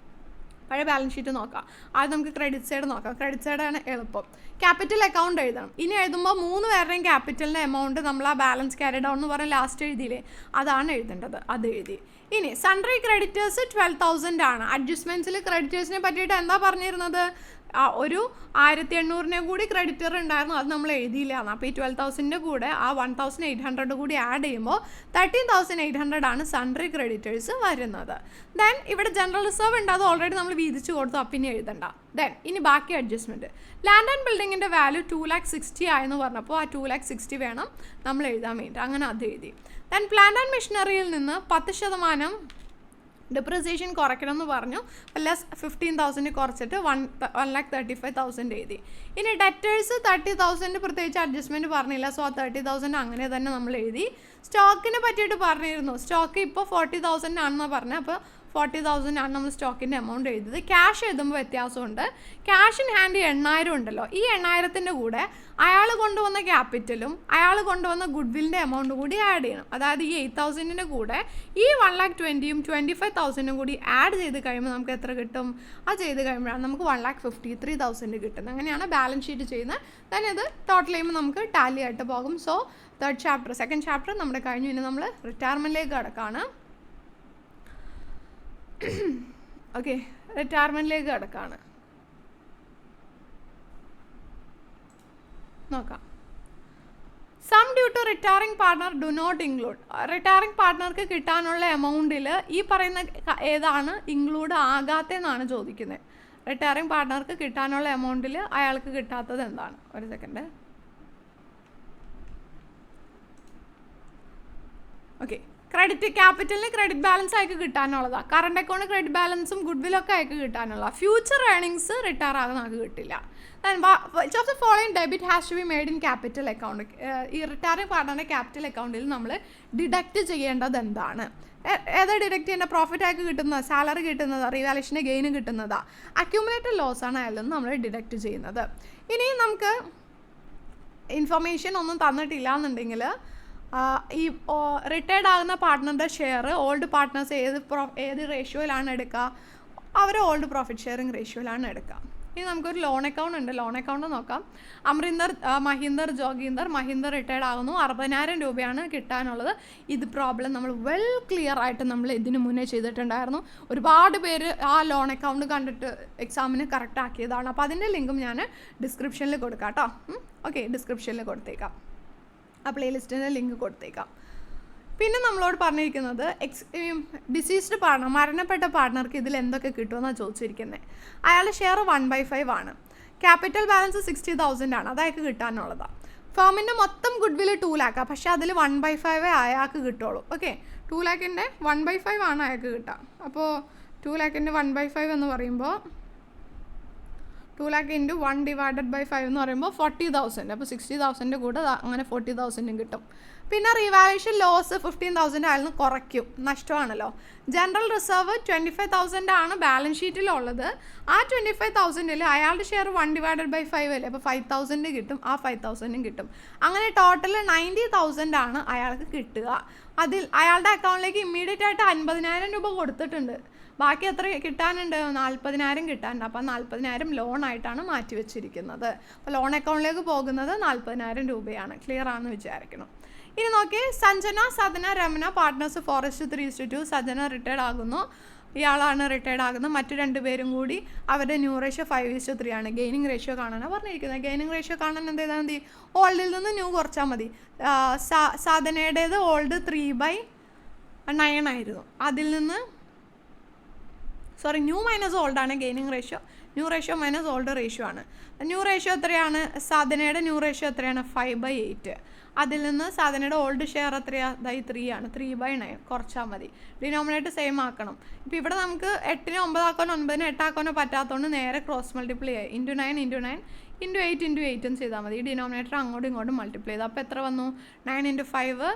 ഷീറ്റ് നോക്കാം. ആദ്യം നമുക്ക് ക്രെഡിറ്റ് സൈഡ് നോക്കാം. ക്രെഡിറ്റ് സൈഡാണ് എളുപ്പം. ക്യാപിറ്റൽ അക്കൗണ്ട് എഴുതണം. ഇനി എഴുതുമ്പോൾ 3 പേരുടെയും ക്യാപിറ്റലിൻ്റെ എമൗണ്ട് നമ്മൾ ആ ബാലൻസ് ക്യാരി ഡൗൺ എന്ന് പറഞ്ഞ് ലാസ്റ്റ് എഴുതിയില്ലേ, അതാണ് എഴുതേണ്ടത്, അത് എഴുതി. ഇനി സൺട്രി ക്രെഡിറ്റേഴ്സ് 12,000 ആണ്. അഡ്ജസ്റ്റ്മെൻറ്റ്സിൽ ക്രെഡിറ്റേഴ്സിനെ പറ്റിയിട്ട് എന്താ പറഞ്ഞിരുന്നത്, ഒരു 1,800 കൂടി ക്രെഡിറ്റർ ഉണ്ടായിരുന്നു, അത് നമ്മൾ എഴുതിയില്ല. അപ്പോൾ ഈ 12,000 കൂടെ ആ 1,800 കൂടി ആഡ് ചെയ്യുമ്പോൾ 13,800 ആണ് സൺട്രി ക്രെഡിറ്റേഴ്സ് വരുന്നത്. ദെൻ ഇവിടെ ജനറൽ റിസർവ് ഉണ്ട്, അത് ഓൾറെഡി നമ്മൾ വീതിച്ച് കൊടുത്തു, അപ്പം ഇനി എഴുതണ്ട. ദെൻ ഇനി ബാക്കി അഡ്ജസ്റ്റ്മെൻറ്റ്, ലാൻഡ് ആൻഡ് ബിൽഡിങ്ങിൻ്റെ വാല്യൂ 2,60,000 ആയെന്ന് പറഞ്ഞപ്പോൾ ആ 2,60,000 വേണം നമ്മൾ എഴുതാൻ വേണ്ടി, അങ്ങനെ അത് എഴുതി. ദെൻ പ്ലാന്റ് ആൻഡ് മെഷീനറിയിൽ നിന്ന് 10% ഡെപ്രിസിയേഷൻ കുറയ്ക്കണം എന്ന് പറഞ്ഞു. പ്ലസ് 15,000 കുറച്ചിട്ട് 1,35,000 എഴുതി. ഇനി ഡെറ്റേഴ്സ് 30,000 പ്രത്യേകിച്ച് അഡ്ജസ്റ്റ്മെൻറ്റ് പറഞ്ഞില്ല. സോ 30,000 അങ്ങനെ തന്നെ നമ്മൾ എഴുതി. സ്റ്റോക്കിനെ പറ്റിയിട്ട് പറഞ്ഞിരുന്നു. സ്റ്റോക്ക് ഇപ്പോൾ 40,000 ആണെന്ന് പറഞ്ഞത്. അപ്പോൾ 40,000 ആണ് നമ്മൾ സ്റ്റോക്കിൻ്റെ എമൗണ്ട് എഴുതിയത്. ക്യാഷ് എഴുതുമ്പോൾ വ്യത്യാസമുണ്ട്. ക്യാഷ് ഇൻ ഹാൻഡ് 8,000 ഉണ്ടല്ലോ, ഈ 8,000-ൻ്റെ കൂടെ അയാൾ കൊണ്ടുവന്ന ക്യാപിറ്റലും അയാൾ കൊണ്ടുവന്ന ഗുഡ് വില്ലിൻ്റെ എമൗണ്ട് കൂടി ആഡ് ചെയ്യണം. അതായത് ഈ 8,000-ൻ്റെ കൂടെ ഈ 1,20,000-ഉം 25,000-ഉം കൂടി ആഡ് ചെയ്ത് കഴിയുമ്പോൾ നമുക്ക് എത്ര കിട്ടും? അത് ചെയ്ത് കഴിയുമ്പോഴാണ് നമുക്ക് 1,53,000 കിട്ടുന്നത്. അങ്ങനെയാണ് ബാലൻസ് ഷീറ്റ് ചെയ്യുന്നത്. തന്നെ ഇത് ടോട്ടൽ ചെയ്യുമ്പോൾ നമുക്ക് ടാലി ആയിട്ട് പോകും. സോ സെക്കൻഡ് ചാപ്റ്റർ നമ്മുടെ കഴിഞ്ഞു. ഇനി നമ്മൾ റിട്ടയർമെൻറ്റിലേക്ക് കിടക്കാണ്. ഓക്കെ, റിട്ടയർമെൻറ്റിലേക്ക് കിടക്കാണ്. നോക്കാം. Sum due to retiring partner do not include. Retiring പാർട്ട്ണർക്ക് കിട്ടാനുള്ള എമൗണ്ടിൽ ഈ പറയുന്ന ഏതാണ് ഇൻക്ലൂഡ് ആകാത്തതെന്നാണ് ചോദിക്കുന്നത്. റിട്ടയറിംഗ് പാർട്ട്ണർക്ക് കിട്ടാനുള്ള എമൗണ്ടിൽ അയാൾക്ക് കിട്ടാത്തത് എന്താണ്? ഒരു സെക്കൻഡ്. ഓക്കെ, ക്രെഡിറ്റ് ക്യാപിറ്റലിന് ക്രെഡിറ്റ് ബാലൻസ് അയക്ക് കിട്ടാനുള്ളതാണ്. കറണ്ട് അക്കൗണ്ട് ക്രെഡിറ്റ് ബാലൻസും ഗുഡ് വില്ലൊക്കെ അയക്ക് കിട്ടാനുള്ള. ഫ്യൂച്ചർ ഏർണിങ്സ് റിട്ടയർ ആകുന്ന ആൾക്ക് കിട്ടില്ല. Which of the following debit has to be made in capital account. ഈ റിട്ടയറിംഗ് പാർട്ട്ണറിൻ്റെ ക്യാപിറ്റൽ അക്കൗണ്ടിൽ നമ്മൾ ഡിഡക്റ്റ് ചെയ്യേണ്ടത് എന്താണ്? ഏതാ ഡിഡക്റ്റ് ചെയ്യേണ്ട? പ്രോഫിറ്റ് അയക്ക് കിട്ടുന്നത്, സാലറി കിട്ടുന്നതാ, റീവാലുവേഷൻ്റെ ഗെയിൻ കിട്ടുന്നതാ, അക്യൂമുലേറ്റഡ് ലോസ് ആണ് അയാളിൽ നിന്ന് നമ്മൾ ഡിഡക്റ്റ് ചെയ്യുന്നത്. ഇനി നമുക്ക് ഇൻഫർമേഷൻ ഒന്നും തന്നിട്ടില്ല എന്നുണ്ടെങ്കിൽ ഈ റിട്ടയർഡ് ആകുന്ന പാർട്ട്ണറുടെ ഷെയർ ഓൾഡ് പാർട്ട്നേഴ്സ് ഏത് റേഷ്യോയിലാണ് എടുക്കുക? അവർ ഓൾഡ് പ്രോഫിറ്റ് ഷെയറിങ് റേഷ്യോയിലാണ് എടുക്കുക. ഇനി നമുക്കൊരു ലോൺ അക്കൗണ്ട് ഉണ്ട്. ലോൺ അക്കൗണ്ട് നോക്കാം. മഹീന്ദർ റിട്ടയർഡ് ആകുന്നു. 60,000 രൂപയാണ് കിട്ടാനുള്ളത്. ഇത് പ്രോബ്ലം നമ്മൾ വെൽ ക്ലിയർ ആയിട്ട് നമ്മൾ ഇതിന് മുന്നേ ചെയ്തിട്ടുണ്ടായിരുന്നു. ഒരുപാട് പേര് ആ ലോൺ അക്കൗണ്ട് കണ്ടിട്ട് എക്സാമിന് കറക്റ്റ് ആക്കിയതാണ്. അപ്പോൾ അതിൻ്റെ ലിങ്കും ഞാൻ ഡിസ്ക്രിപ്ഷനിൽ കൊടുക്കാം കേട്ടോ. ഓക്കെ, ഡിസ്ക്രിപ്ഷനിൽ കൊടുത്തേക്കാം. ആ പ്ലേലിസ്റ്റിൻ്റെ ലിങ്ക് കൊടുത്തേക്കാം. പിന്നെ നമ്മളോട് പറഞ്ഞിരിക്കുന്നത് ഡിസീസ്ഡ് പാർട്ണർ, മരണപ്പെട്ട പാർട്ണർക്ക് ഇതിൽ എന്തൊക്കെ കിട്ടുമെന്നാണ് ചോദിച്ചിരിക്കുന്നത്. അയാളുടെ ഷെയർ 1/5 ആണ്. ക്യാപിറ്റൽ ബാലൻസ് 60,000 ആണ്. അത് അയാൾക്ക് കിട്ടാനുള്ളതാണ്. ഫേമിൻ്റെ മൊത്തം ഗുഡ് വില്ല് 2 lakh, പക്ഷേ അതിൽ 1/5 അയാൾക്ക് കിട്ടുള്ളൂ. ഓക്കെ, 2 lakhൻ്റെ 1/5 ആണ് അയാൾക്ക് കിട്ടുക. അപ്പോൾ 2 lakhൻ്റെ 1/5 എന്ന് പറയുമ്പോൾ 2 lakh × 1/5 എന്ന് പറയുമ്പോൾ 40,000. അപ്പോൾ 60,000 കൂടെ അങ്ങനെ 40,000 കിട്ടും. പിന്നെ റീവാലുവേഷൻ ലോസ് 15,000 അയാൾ കുറയ്ക്കും, നഷ്ടമാണല്ലോ. ജനറൽ റിസർവ് 25,000 ആണ് ബാലൻസ് ഷീറ്റിലുള്ളത്. ആ 25,000-ൽ അയാളുടെ ഷെയർ 1/5 അല്ലേ, അപ്പോൾ 5,000 കിട്ടും. ആ 5,000 കിട്ടും. അങ്ങനെ ടോട്ടൽ 90,000 ആണ് അയാൾക്ക് കിട്ടുക. അതിൽ അയാളുടെ അക്കൗണ്ടിലേക്ക് ഇമ്മീഡിയറ്റ് ആയിട്ട് 50,000 രൂപ കൊടുത്തിട്ടുണ്ട്. ബാക്കി എത്ര കിട്ടാനുണ്ട്? 40,000 കിട്ടാനുണ്ട്. അപ്പോൾ 40,000 ലോണായിട്ടാണ് മാറ്റി വെച്ചിരിക്കുന്നത്. അപ്പോൾ ലോൺ അക്കൗണ്ടിലേക്ക് പോകുന്നത് 40,000 രൂപയാണ്. ക്ലിയർ ആണെന്ന് വിചാരിക്കണം. ഇനി നോക്കി, സഞ്ജന, സദന, രമന പാർട്ട്നേഴ്സ് 4:3:2. സഞ്ജന റിട്ടയർഡ് ആകുന്നു. ഇയാളാണ് റിട്ടയർഡ് ആകുന്നത്. മറ്റു 2 പേരും കൂടി അവരുടെ ന്യൂ റേഷ്യോ 5:3 ആണ്. ഗെയിനിങ് റേഷ്യോ കാണാനാണ് പറഞ്ഞിരിക്കുന്നത്. ഗെയിനിങ് റേഷ്യോ കാണാൻ എന്ത് ചെയ്താൽ മതി? ഓൾഡിൽ നിന്ന് ന്യൂ കുറച്ചാൽ മതി. സാധനയുടേത് ഓൾഡ് 3/9 ആയിരുന്നു. അതിൽ നിന്ന് ന്യൂ മൈനസ് ഓൾഡ് ആണ് gaining ratio. New ratio minus old ratio ആണ്. ന്യൂ റേഷ്യോ എത്രയാണ്? സാധനയുടെ ന്യൂ റേഷ്യോ എത്രയാണ്? 5/8. അതിൽ നിന്ന് സാധനയുടെ ഓൾഡ് ഷെയർ എത്രയാണ്? 3 ആണ്. 3/9 കുറച്ചാൽ മതി. ഡിനോമിനേറ്റർ സെയിം ആക്കണം. ഇപ്പോൾ ഇവിടെ നമുക്ക് 8-നെ 9 ആക്കാനോ 9-നെ 8 ആക്കാനോ പറ്റാത്തതുകൊണ്ട് നേരെ ക്രോസ് മൾട്ടിപ്ലൈ ആയി. × 9 × 9 × 8 × 8 എന്ന് ചെയ്താൽ മതി. ഈ ഡിനോമിനേറ്റർ അങ്ങോട്ടും ഇങ്ങോട്ടും മൾട്ടിപ്ലൈ ചെയ്താൽ അപ്പോൾ എത്ര വന്നു? 9 × 5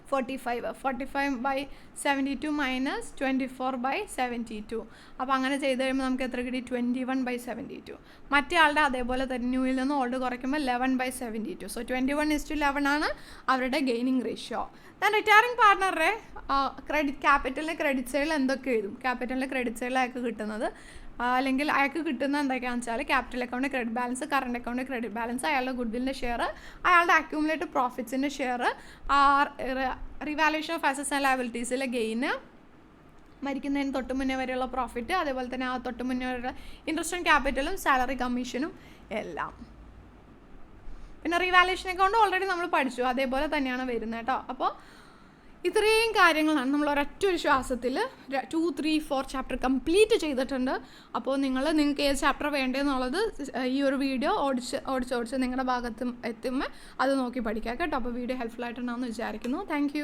45. 45/72 മൈനസ് 24/72. അപ്പോൾ അങ്ങനെ ചെയ്ത് കഴിയുമ്പോൾ നമുക്ക് എത്ര കിട്ടി? 21/72. മറ്റേ ആളുടെ അതേപോലെ തന്നെ ന്യൂയിൽ നിന്ന് ഓൾഡ് കുറയ്ക്കുമ്പോൾ 11/72. സോ 21:11 ആണ് അവരുടെ ഗെയിനിങ് റേഷ്യോ. ദെൻ റിട്ടയറിംഗ് പാർട്ട്ണറുടെ ക്യാപിറ്റലിൻ്റെ ക്രെഡിറ്റ് സൈഡിൽ എന്തൊക്കെ എഴുതും? ക്യാപിറ്റലിൻ്റെ ക്രെഡിറ്റ് സൈഡിൽ അയാൾക്ക് കിട്ടുന്നത് അല്ലെങ്കിൽ അയാൾക്ക് കിട്ടുന്നത് എന്തൊക്കെയാണെന്ന് വെച്ചാൽ capital account credit balance, current account credit balance, അയാളുടെ ഗുഡ് വില്ലിൻ്റെ ഷെയർ, അയാളുടെ അക്യൂമുലേറ്റഡ് പ്രോഫിറ്റ്സിൻ്റെ share, revaluation of assets and ലയബിലിറ്റീസിലെ ഗെയിന്, മരിക്കുന്നതിന് തൊട്ട് മുന്നേ വരെയുള്ള പ്രോഫിറ്റ്, അതേപോലെ തന്നെ ആ തൊട്ട് മുന്നേ വരെയുള്ള ഇൻട്രസ്റ്റ് ഓൺ ക്യാപിറ്റലും സാലറി കമ്മീഷനും എല്ലാം. പിന്നെ റിവാലുവേഷൻ അക്കൗണ്ട് ഓൾറെഡി നമ്മൾ പഠിച്ചു, അതേപോലെ തന്നെയാണ് വരുന്നത് കേട്ടോ. അപ്പോൾ ഇത്രയും കാര്യങ്ങളാണ് നമ്മൾ ഒരു ശ്വാസത്തിൽ 2, 3, 4 ചാപ്റ്റർ കംപ്ലീറ്റ് ചെയ്തിട്ടുണ്ട്. അപ്പോൾ നിങ്ങൾക്ക് ഏത് ചാപ്റ്റർ വേണ്ടതെന്നുള്ളത് ഈ ഒരു വീഡിയോ ഓടിച്ച് നിങ്ങളുടെ ഭാഗത്തും എത്തുമ്പോൾ അത് നോക്കി പഠിക്കാം കേട്ടോ. അപ്പോൾ വീഡിയോ ഹെൽപ്ഫുൾ ആയിട്ടുണ്ടാവുമെന്ന് വിചാരിക്കുന്നു. താങ്ക്